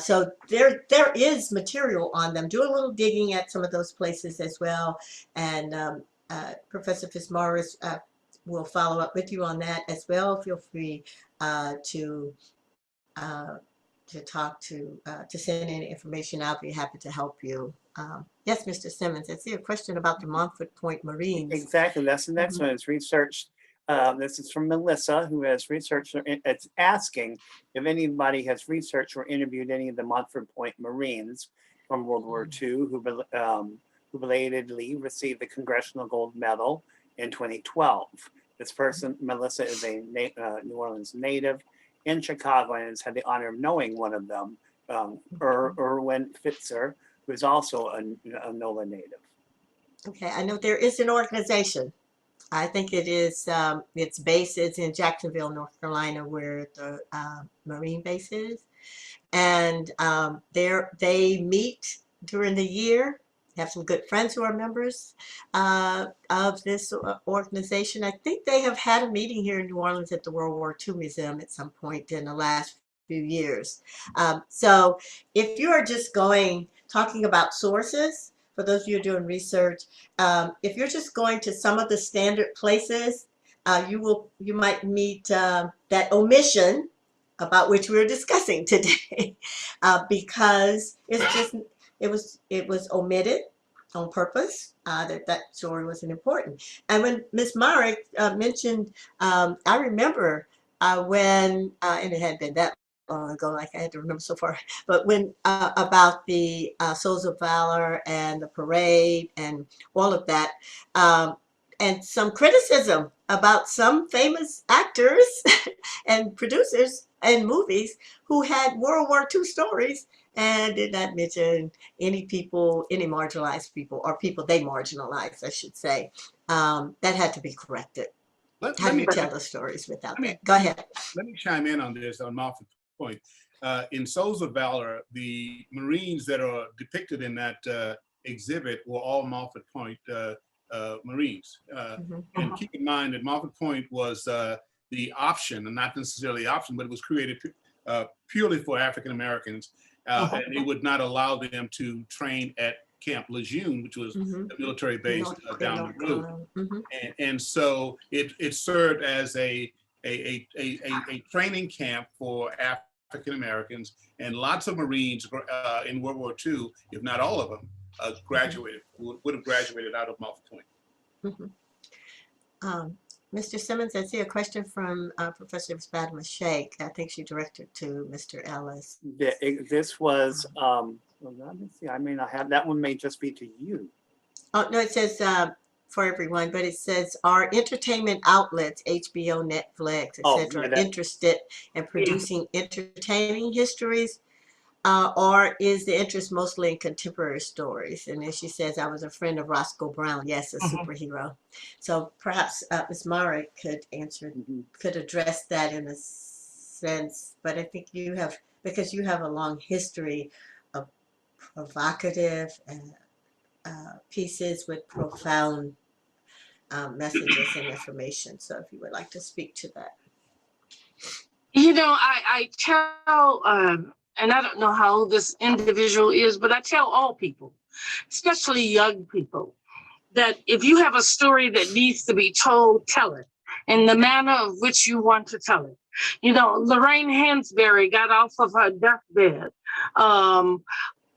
B: So there is material on them. Do a little digging at some of those places as well. And Professor Fitzmorris will follow up with you on that as well. Feel free to talk to send any information. I'll be happy to help you. Yes, Mr. Simmons, I see a question about the Montfort Point Marines.
A: Exactly, that's the next one. It's researched This is from Melissa, who has researched, it's asking if anybody has researched or interviewed any of the Montford Point Marines from World War II who belatedly received the Congressional Gold Medal in 2012. This person, Melissa, is a New Orleans native in Chicago and has had the honor of knowing one of them, Erwin Fitzer, who is also a NOLA native.
B: Okay, I know there is an organization. I think it is, its base is in Jacksonville, North Carolina, where the Marine base is. And they meet during the year, have some good friends who are members of this organization. I think they have had a meeting here in New Orleans at the World War II Museum at some point in the last few years. So if you are just talking about sources, for those of you doing research, if you're just going to some of the standard places, you might meet that omission about which we were discussing today, because it was omitted on purpose, that story wasn't important. And when Ms. Myrick mentioned, I remember when, and it had been that long ago, like I had to remember so far, but when about the Souls of Valor and the parade and all of that, and some criticism about some famous actors and producers and movies who had World War II stories and did not mention any people, any marginalized people, or people they marginalized, I should say. That had to be corrected. How do you tell the stories without that? Go ahead.
C: Let me chime in on this on Montford Point. In Souls of Valor, the Marines that are depicted in that exhibit were all Montford Point Marines. And keep in mind that Montford Point was the option, and not necessarily option, but it was created purely for African Americans, and it would not allow them to train at Camp Lejeune, which was the military base down the road. And so it served as a training camp for African Americans, and lots of Marines in World War II, if not all of them, would have graduated out of Montford Point.
B: Mr. Simmons, I see a question from Professor Fatima Sheikh. I think she directed to Mr. Ellis.
A: This was, let me see, I may not have, that one may just be to you.
B: Oh, no, it says for everyone, but it says, are entertainment outlets, HBO, Netflix, etc., interested in producing entertaining histories? Or is the interest mostly in contemporary stories? And then she says, I was a friend of Roscoe Brown. Yes, a superhero. So perhaps Ms. Myrick could could address that in a sense. But I think you have, because you have a long history of provocative pieces with profound messages and information. So if you would like to speak to that.
E: You know, I tell, and I don't know how old this individual is, but I tell all people, especially young people, that if you have a story that needs to be told, tell it in the manner of which you want to tell it. You know, Lorraine Hansberry got off of her deathbed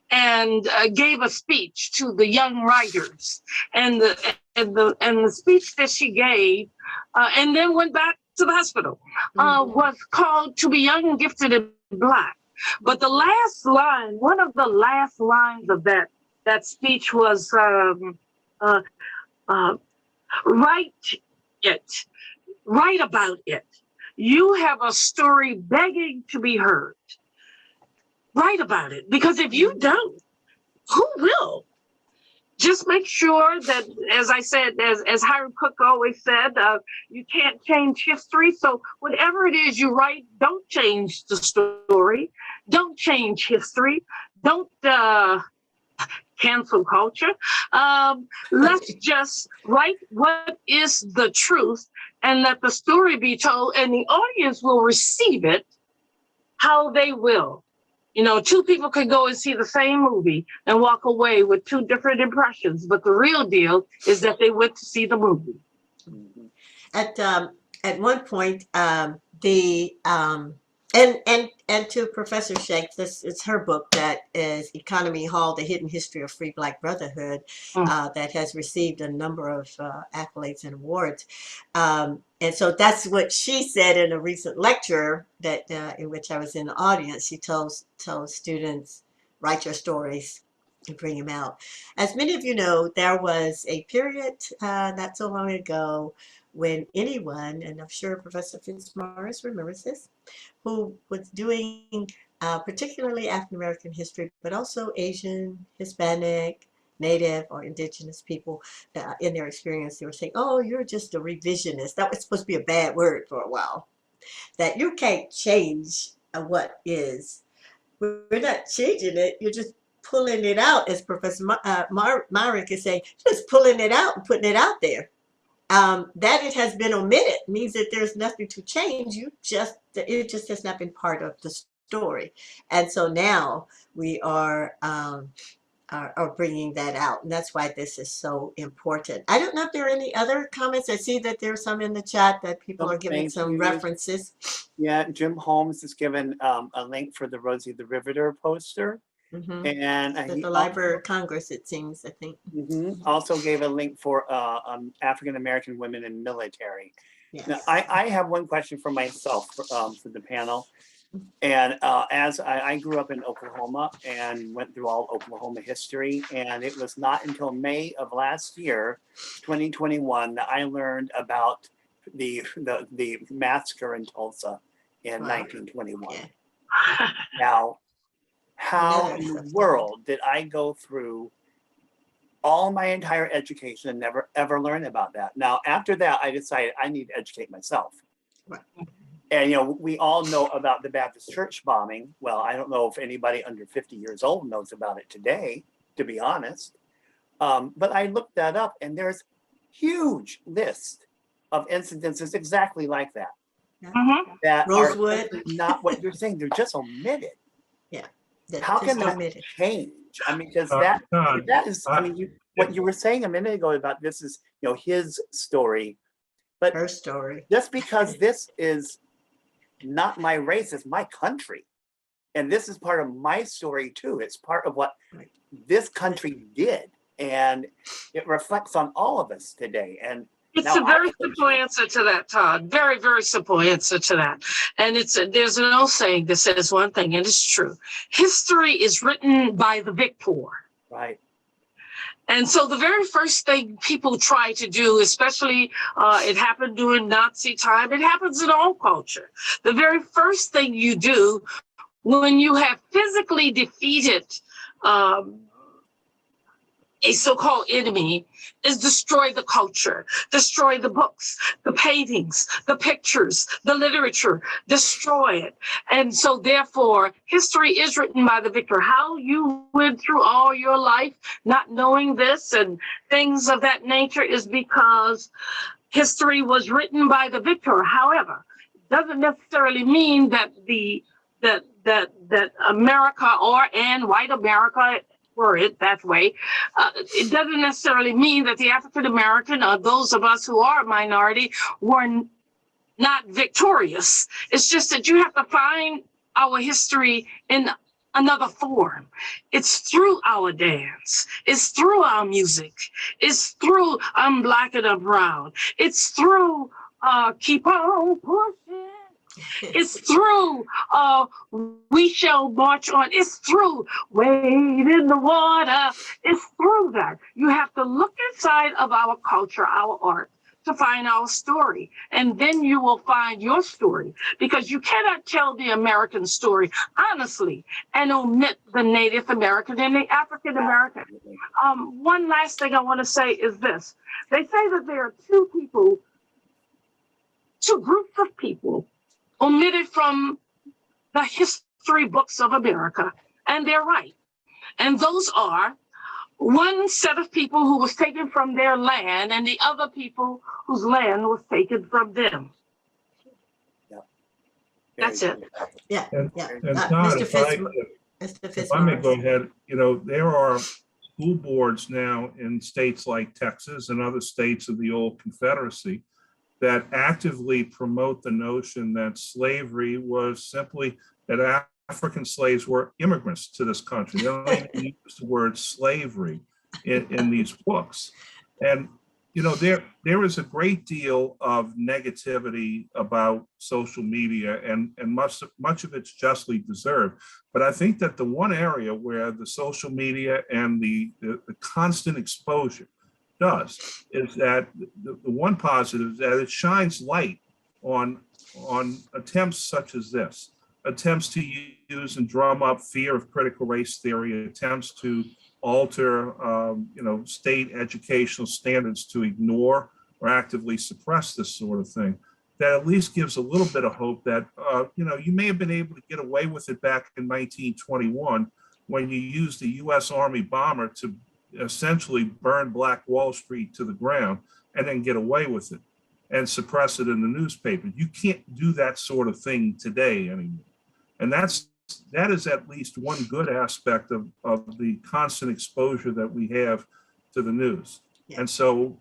E: and gave a speech to the young writers, and the speech that she gave, and then went back to the hospital, was called "To Be Young and Gifted and Black." But the last line, one of the last lines of that speech was, write it, write about it. You have a story begging to be heard. Write about it, because if you don't, who will? Just make sure that, as I said, as Hiram Cook always said, you can't change history. So whatever it is you write, don't change the story. Don't change history. Don't cancel culture. Let's just write what is the truth and let the story be told, and the audience will receive it how they will. You know, two people could go and see the same movie and walk away with two different impressions, but the real deal is that they went to see the movie.
B: At one point, the And to Professor Shanks, this is her book that is Economy Hall: The Hidden History of Free Black Brotherhood, that has received a number of accolades and awards. And so that's what she said in a recent lecture that in which I was in the audience. She told students, write your stories and bring them out. As many of you know, there was a period not so long ago when anyone, and I'm sure Professor Fitzmorris remembers this, who was doing particularly African American history, but also Asian, Hispanic, Native, or Indigenous people in their experience. They were saying, oh, you're just a revisionist. That was supposed to be a bad word for a while. That you can't change what is. We're not changing it. You're just pulling it out, as Professor Myrick is saying, just pulling it out and putting it out there. That it has been omitted means that there's nothing to change. It just has not been part of the story. And so now we are bringing that out. And that's why this is so important. I don't know if there are any other comments. I see that there's some in the chat that people are giving some references.
A: Yeah, Jim Holmes has given a link for the Rosie the Riveter poster.
B: Mm-hmm.
A: And
B: at the Library of Congress, it seems, I think.
A: Also gave a link for African-American women in military.
B: Yes.
A: Now, I have one question for myself for the panel. And as I grew up in Oklahoma and went through all Oklahoma history, and it was not until May of last year, 2021, that I learned about the massacre in Tulsa in 1921. Yeah. Now, how in the world did I go through all my entire education and never ever learn about that? Now, after that, I decided I need to educate myself.
B: Right.
A: And, you know, we all know about the Baptist church bombing. Well, I don't know if anybody under 50 years old knows about it today, to be honest. But I looked that up, and there's huge list of incidences exactly like that. That
B: Rosewood.
A: are not what you're saying. They're just omitted.
B: Yeah.
A: How can that change? I mean, because that is, I mean, what you were saying a minute ago about this is, you know, his story, but
B: her story.
A: Just because this is not my race, it's my country, and this is part of my story too. It's part of what this country did, and it reflects on all of us today. And
E: it's a very simple answer to that, Todd. Very, very simple answer to that. And there's an old saying that says one thing, and it's true. History is written by the victor.
A: Right.
E: And so the very first thing people try to do, especially it happened during Nazi time, it happens in all culture. The very first thing you do when you have physically defeated a so-called enemy is destroy the culture, destroy the books, the paintings, the pictures, the literature, destroy it. And so therefore, history is written by the victor. How you went through all your life not knowing this and things of that nature is because history was written by the victor. However, it doesn't necessarily mean that that America and white America were it that way. It doesn't necessarily mean that the African American or those of us who are a minority were not victorious. It's just that you have to find our history in another form. It's through our dance. It's through our music. It's through I'm Black and I'm Brown. It's through Keep On Pushing. It's through We Shall March On. It's through Wade in the Water. It's through that. You have to look inside of our culture, our art, to find our story. And then you will find your story, because you cannot tell the American story honestly and omit the Native American and the African American. One last thing I want to say is this. They say that there are two groups of people omitted from the history books of America, and they're right. And those are one set of people who was taken from their land and the other people whose land was taken from them.
A: Yeah.
E: That's it.
B: Yeah.
D: And
B: Mr.
D: Todd, if I may go ahead, you know, there are school boards now in states like Texas and other states of the old Confederacy that actively promote the notion that slavery was simply that African slaves were immigrants to this country. They don't even use the word slavery in these books. And there is a great deal of negativity about social media, and much of it's justly deserved. But I think that the one area where the social media and the constant exposure is that the one positive is that it shines light on attempts such as this, attempts to use and drum up fear of critical race theory, attempts to alter state educational standards to ignore or actively suppress this sort of thing. That at least gives a little bit of hope that you may have been able to get away with it back in 1921 when you used the U.S. Army bomber to essentially burn Black Wall Street to the ground and then get away with it and suppress it in the newspaper. You can't do that sort of thing today anymore. And that is at least one good aspect of the constant exposure that we have to the news. Yeah. And so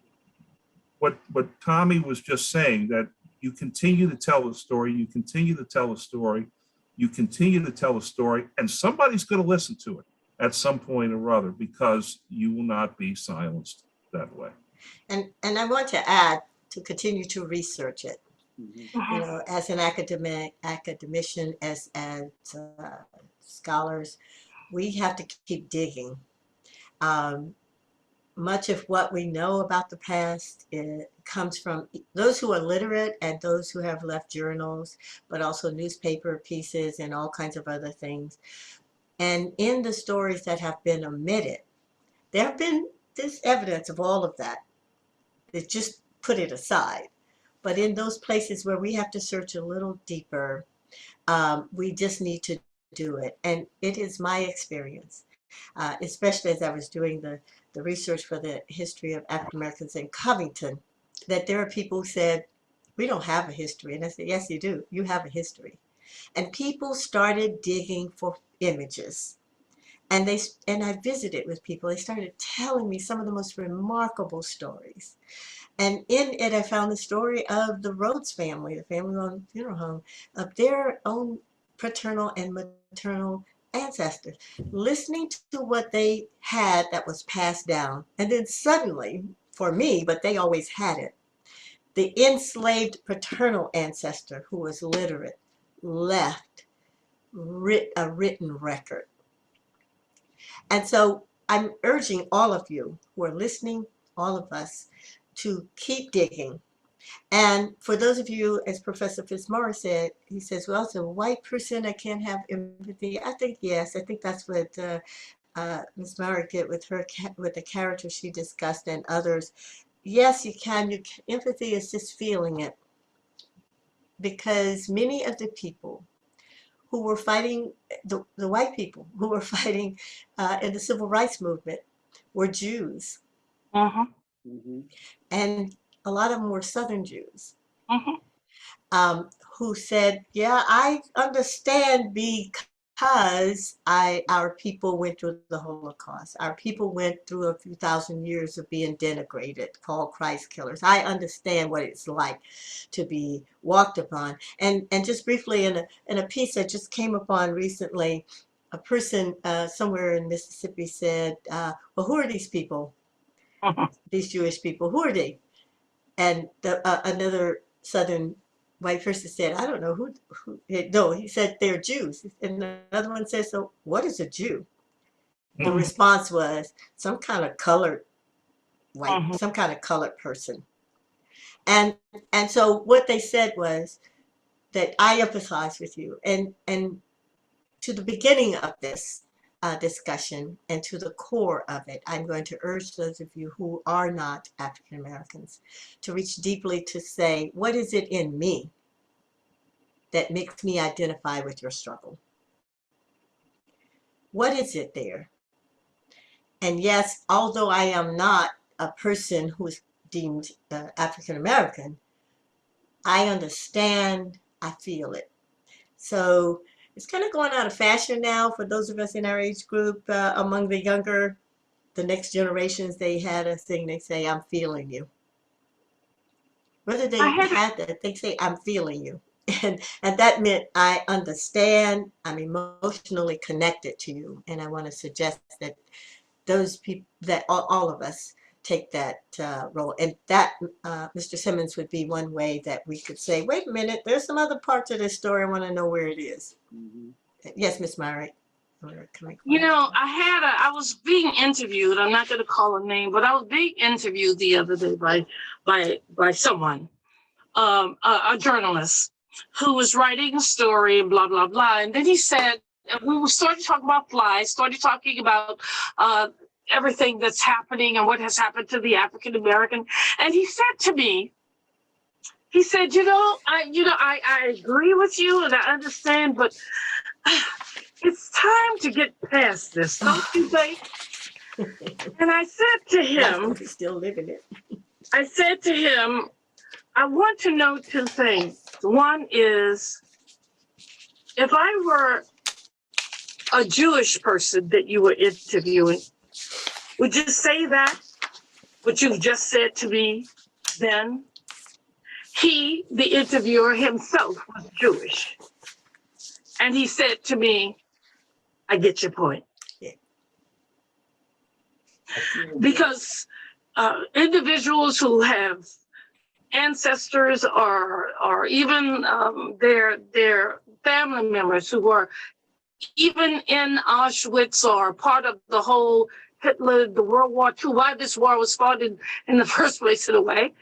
D: what Tommye was just saying, that you continue to tell a story, you continue to tell a story, you continue to tell a story, and somebody's going to listen to it at some point or other, because you will not be silenced that way.
B: And I want to add, to continue to research it. As an academician, as scholars, we have to keep digging. Much of what we know about the past, it comes from those who are literate and those who have left journals, but also newspaper pieces and all kinds of other things. And in the stories that have been omitted, there's evidence of all of that. It's just put it aside. But in those places where we have to search a little deeper, we just need to do it. And it is my experience, especially as I was doing the research for the history of African Americans in Covington, that there are people who said, we don't have a history. And I said, yes, you do. You have a history. And people started digging for images. And I visited with people. They started telling me some of the most remarkable stories. And in it, I found the story of the Rhodes family, the family on the funeral home, of their own paternal and maternal ancestors, listening to what they had that was passed down. And then suddenly, for me, but they always had it, the enslaved paternal ancestor who was literate left a written record. And so I'm urging all of you who are listening, all of us, to keep digging. And for those of you, as Professor Fitzmorris said, he says, well, as a white person, I can't have empathy. I think, yes, I think that's what Ms. Myrick did with the character she discussed and others. Yes, you can. Empathy is just feeling it. Because many of the people who were fighting, the white people who were fighting in the civil rights movement were Jews. And a lot of them were Southern Jews who said, yeah, I understand because our people went through the Holocaust. Our people went through a few thousand years of being denigrated, called Christ killers. I understand what it's like to be walked upon. And just briefly, in a piece I just came upon recently, a person somewhere in Mississippi said, well, who are these people? These Jewish people, who are they? And another Southern white person said, I don't know who. No, he said they're Jews. And another one said, so what is a Jew? The response was some kind of colored white, some kind of colored person. And so what they said was that I empathize with you. And to the beginning of this discussion and to the core of it, I'm going to urge those of you who are not African Americans to reach deeply to say, what is it in me that makes me identify with your struggle? What is it there? And yes, although I am not a person who is deemed African American, I understand, I feel it. So it's kind of going out of fashion now for those of us in our age group, among the next generations, they had a thing, they say, I'm feeling you. Whether they
E: I had
B: had that, they say, I'm feeling you. And that meant I understand, I'm emotionally connected to you. And I want to suggest that those people, that all of us take that role. And that, Mr. Simmons, would be one way that we could say, wait a minute, there's some other parts of this story. I want to know where it is. Yes, Miss Myrick.
E: You know, I was being interviewed. I'm not going to call a name, but I was being interviewed the other day by someone, a journalist who was writing a story, blah, blah, blah. And then he said, we started talking about flies, started talking about everything that's happening and what has happened to the African American. And he said to me, he said, I agree with you and I understand, but it's time to get past this, don't you think? And I said to him,
B: He's still living it.
E: I said to him, I want to know two things. One is, if I were a Jewish person that you were interviewing, would you say that, what you just said to me then? He, the interviewer himself, was Jewish. And he said to me, I get your point.
B: Yeah.
E: Because individuals who have ancestors or even their family members who were even in Auschwitz or part of the whole Hitler, the World War II, why this war was fought in the first place in a way.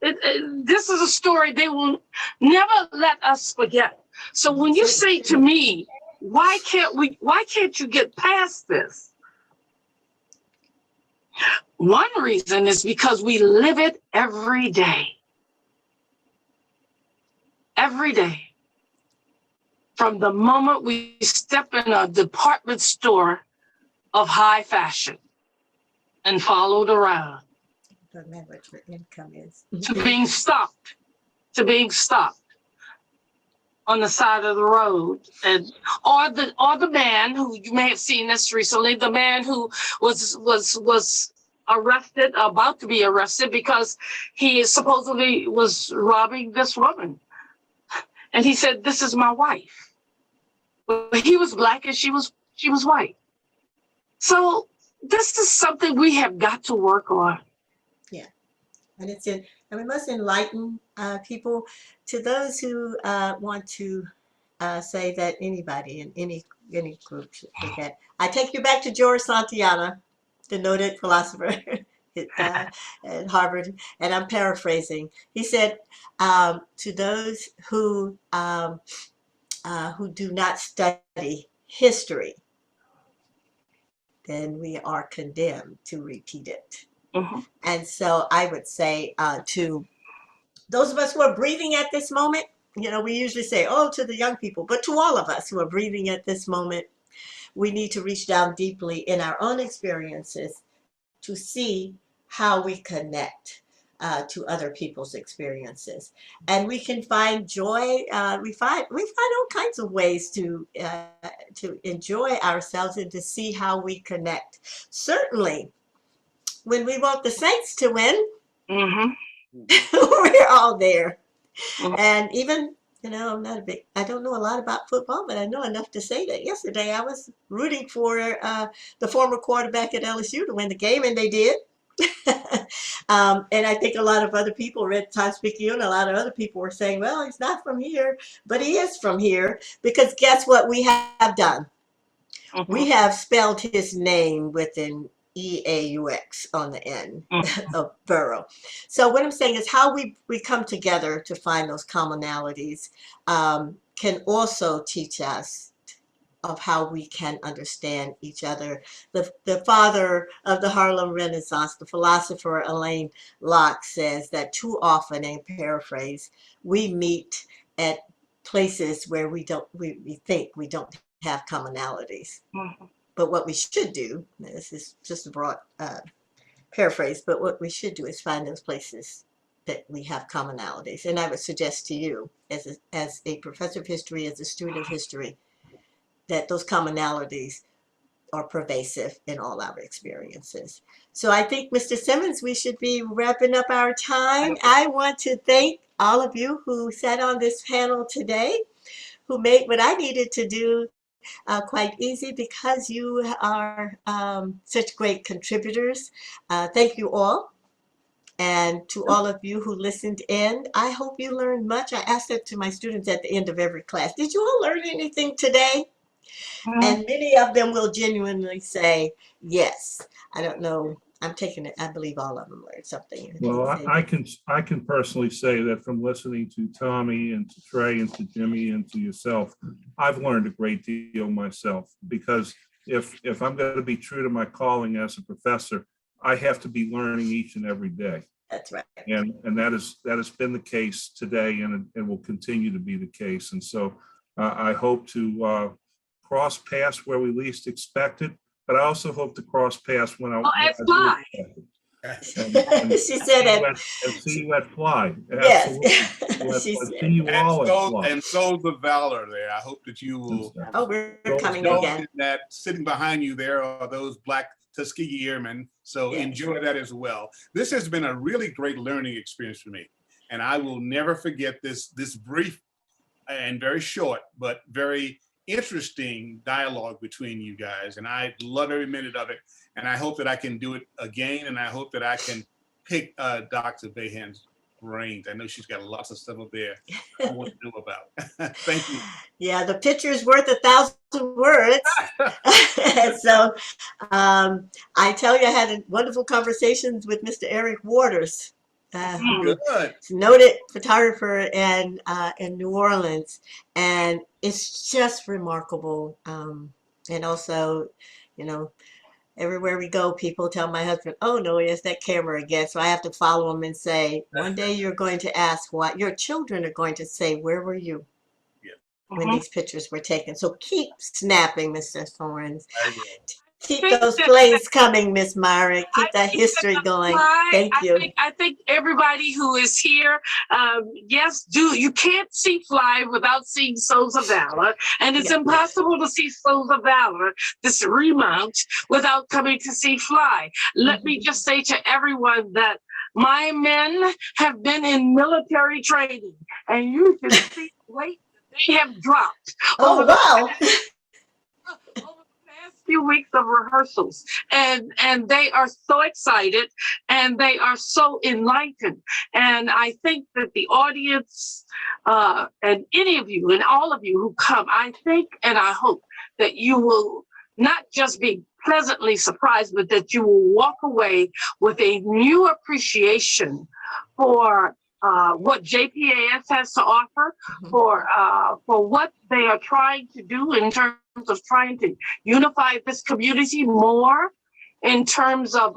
E: This is a story they will never let us forget. So when you say to me, why can't you get past this? One reason is because we live it every day. Every day. From the moment we step in a department store of high fashion and followed around.
B: Doesn't matter what your income is.
E: to being stopped on the side of the road, and or the man who you may have seen this recently, the man who was arrested, about to be arrested because he supposedly was robbing this woman, and he said, "This is my wife." But he was black and she was white. So this is something we have got to work on.
B: Yeah, and we must enlighten people. To those who want to say that anybody in any group should forget. I take you back to George Santayana, the noted philosopher at Harvard, and I'm paraphrasing. He said, to those who do not study history, then we are condemned to repeat it.
E: Mm-hmm.
B: And so I would say to those of us who are breathing at this moment, we usually say, oh, to the young people, but to all of us who are breathing at this moment, we need to reach down deeply in our own experiences to see how we connect to other people's experiences. And we can find joy. We find all kinds of ways to enjoy ourselves and to see how we connect. Certainly, when we want the Saints to win,
E: Mm-hmm.
B: we're all there.
E: Mm-hmm.
B: And even, I don't know a lot about football, but I know enough to say that yesterday I was rooting for the former quarterback at LSU to win the game, and they did. And I think a lot of other people read Tuskegee, a lot of other people were saying, well, he's not from here, but he is from here, because guess what we have done?
E: Mm-hmm.
B: We have spelled his name with an E-A-U-X on the end of Burrow. So what I'm saying is how we come together to find those commonalities can also teach us of how we can understand each other. The father of the Harlem Renaissance, the philosopher Alain Locke, says that too often, and paraphrase, we meet at places where we think we don't have commonalities.
E: Mm-hmm.
B: But what we should do, this is just a broad paraphrase, but what we should do is find those places that we have commonalities. And I would suggest to you, as a professor of history, as a student of history, that those commonalities or pervasive in all our experiences. So I think, Mr. Simmons, we should be wrapping up our time. I want to thank all of you who sat on this panel today, who made what I needed to do quite easy because you are such great contributors. Thank you all. And to all of you who listened in, I hope you learned much. I ask that to my students at the end of every class. Did you all learn anything today? And many of them will genuinely say, yes. I don't know. I'm taking it. I believe all of them learned something.
D: Well, I can personally say that from listening to Tommye and to Trey and to Jimmie and to yourself, I've learned a great deal myself, because if I'm going to be true to my calling as a professor, I have to be learning each and every day.
B: That's right.
D: And that has been the case today, and it will continue to be the case. And so I hope to cross paths where we least expect it, but I also hope to cross paths when I
E: FLY.
D: and
B: She said it.
D: and see you at FLY.
B: Yes.
D: Absolutely.
B: She
D: I'll
B: said-
D: see you all at FLY.
C: And so the Valor there. I hope that you will.
B: Oh, we're coming
C: know
B: again.
C: that sitting behind you there are those Black Tuskegee Airmen. So
B: Yes.
C: enjoy that as well. This has been a really great learning experience for me. And I will never forget this brief and very short, but very interesting dialogue between you guys. And I love every minute of it. And I hope that I can do it again. And I hope that I can pick Dr. Bayham's brains. I know she's got lots of stuff up there I want to know about. Thank you.
B: Yeah, the picture is worth 1,000 words. And so I tell you, I had wonderful conversations with Mr. Eric Waters, who
C: Good.
B: is a noted photographer in New Orleans. And it's just remarkable. And also, you know, everywhere we go, people tell my husband, oh, no, it's that camera again. So I have to follow him and say, one day you're going to ask what your children are going to say, where were you when these pictures were taken? So keep snapping, Mr. Thorns.
C: I will.
B: Keep those plays coming, Miss Myrick. Keep that history going. Thank you.
E: I think everybody who is here, yes, you can't see Fly without seeing Souls of Valor. And it's impossible to see Souls of Valor, this remount, without coming to see Fly. Let me just say to everyone that my men have been in military training, and you can see the weight that they have dropped.
B: Oh, wow.
E: Few weeks of rehearsals, and they are so excited and they are so enlightened. And I think that the audience and any of you and all of you who come, I think and I hope that you will not just be pleasantly surprised, but that you will walk away with a new appreciation for what JPAS has to offer, for what they are trying to do in terms of trying to unify this community more, in terms of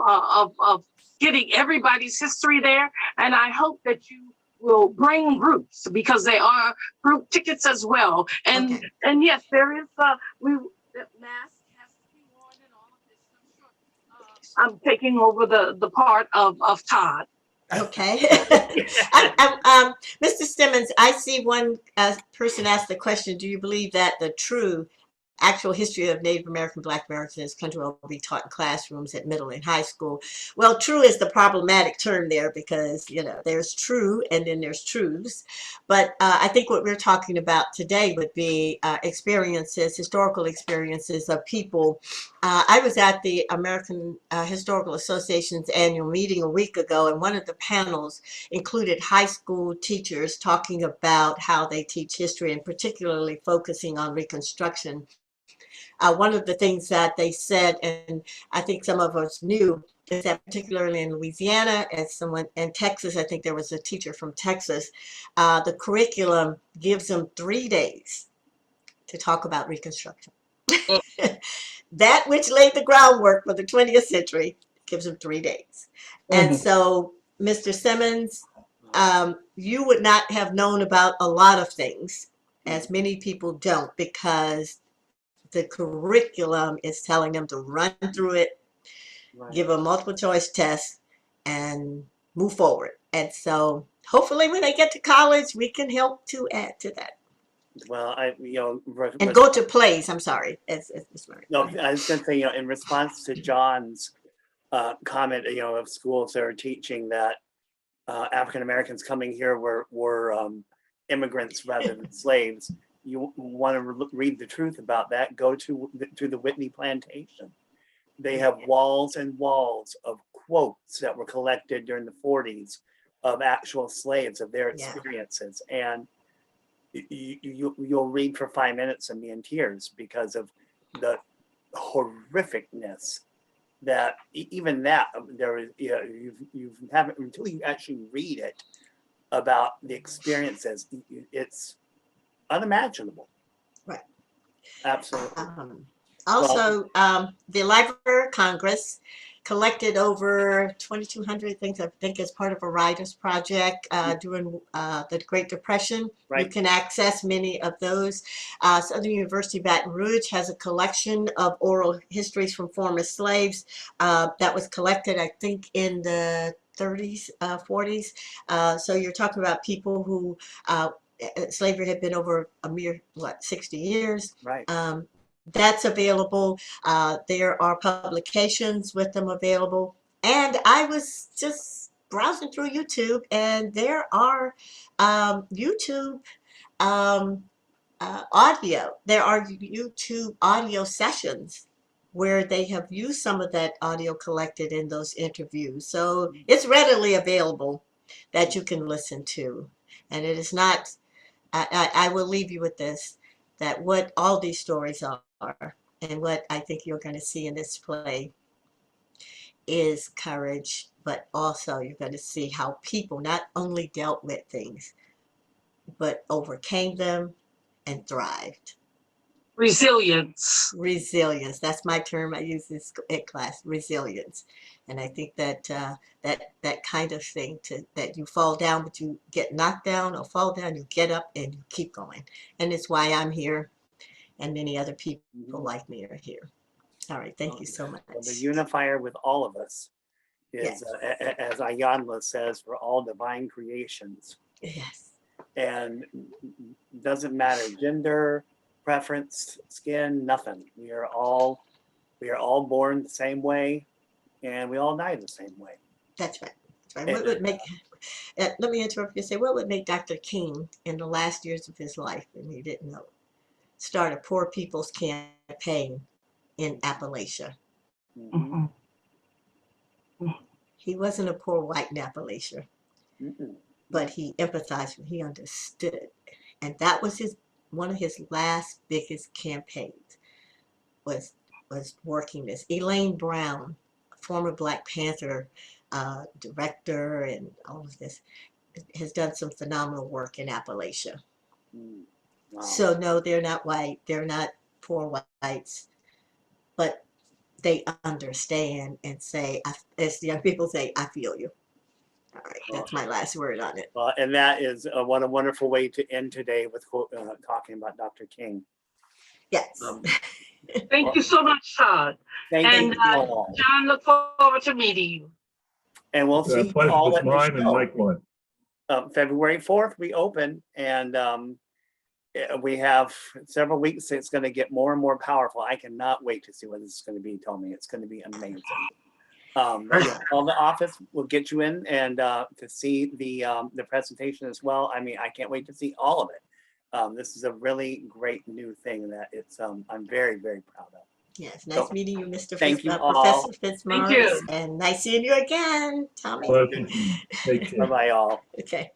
E: getting everybody's history there. And I hope that you will bring groups, because they are group tickets as well. And and yes, there is that mask has to be worn and all of this. I'm taking over the part of Todd.
B: Okay. Mr. Simmons, I see one person asked the question, do you believe that the true actual history of Native American Black Americans in this country will be taught in classrooms at middle and high school? Well, true is the problematic term there, because, you know, there's true and then there's truths. But I think what we're talking about today would be experiences, historical experiences of people. I was at the American Historical Association's annual meeting a week ago, and one of the panels included high school teachers talking about how they teach history, and particularly focusing on Reconstruction. One of the things that they said, and I think some of us knew, is that particularly in Louisiana, as someone in Texas, I think there was a teacher from Texas, the curriculum gives them 3 days to talk about Reconstruction. That which laid the groundwork for the 20th century gives them 3 days. And so, Mr. Simmons, you would not have known about a lot of things, as many people don't, because the curriculum is telling them to run through it, give a multiple choice test, and move forward. And so hopefully when they get to college, we can help to add to that.
A: Well,
B: And go to plays, I'm sorry. It's smart.
A: no, I was going to say, in response to John's comment, of schools that are teaching that African Americans coming here were immigrants rather than slaves. You want to read the truth about that? Go to the Whitney Plantation. They have walls and walls of quotes that were collected during the 40s of actual slaves, of their experiences, and you'll read for 5 minutes and be in tears because of the horrificness that even that there is. You haven't until you actually read it about the experiences. It's unimaginable.
B: Right.
A: Absolutely.
B: Also, the Library of Congress collected over 2,200 things, I think, as part of a writer's project during the Great Depression.
A: Right.
B: You can access many of those. Southern University Baton Rouge has a collection of oral histories from former slaves that was collected, I think, in the 30s, 40s. So you're talking about people who slavery had been over a mere, 60 years.
A: Right.
B: That's available. There are publications with them available. And I was just browsing through YouTube, and there are YouTube audio. There are YouTube audio sessions where they have used some of that audio collected in those interviews. So it's readily available that you can listen to. And it is not, I will leave you with this, that what all these stories are, and what I think you're going to see in this play is courage, but also you're going to see how people not only dealt with things, but overcame them and thrived.
E: Resilience.
B: Resilience. That's my term I use in class, resilience. And I think that that kind of thing, that you fall down, but you get knocked down, or fall down, you get up and you keep going. And it's why I'm here, and many other people like me are here. All right, thank you so much.
A: Well, the unifier with all of us is, as Ayanla says, for all divine creations.
B: Yes.
A: And doesn't matter gender, preference, skin, nothing. We are all born the same way, and we all die the same way.
B: That's right. That's right. What would make? Let me interrupt you. Say, what would make Dr. King in the last years of his life, and he didn't know, start a poor people's campaign in Appalachia?
A: Mhm.
B: He wasn't a poor white in Appalachia,
A: Mhm.
B: but he empathized and he understood, and that was one of his last biggest campaigns. Was working this. Elaine Brown, former Black Panther director, and all of this, has done some phenomenal work in Appalachia.
A: Wow.
B: So no, they're not white. They're not poor whites, but they understand and say, as the young people say, I feel you. All right, that's my last word on it.
A: And that is what a wonderful way to end today with talking about Dr. King.
B: Yes.
E: Thank you so much, Todd.
A: Thank you all.
E: John, look forward to meeting you.
A: And we'll see you
D: Pleasure
A: all
D: was
A: at the
D: mine, and
A: show.
D: likewise.
A: February 4th, we open, and we have several weeks. It's going to get more and more powerful. I cannot wait to see what this is going to be. Tommye, it's going to be amazing. All the office will get you in and to see the presentation as well. I mean, I can't wait to see all of it. This is a really great new thing that I'm very, very proud of.
B: Yes, nice meeting you, Mr.
A: Thank you all.
B: Professor Fitzmorris.
E: Thank you.
B: And nice seeing you again, Tommye.
D: Pleasure. Take care.
A: Bye-bye all.
B: Okay.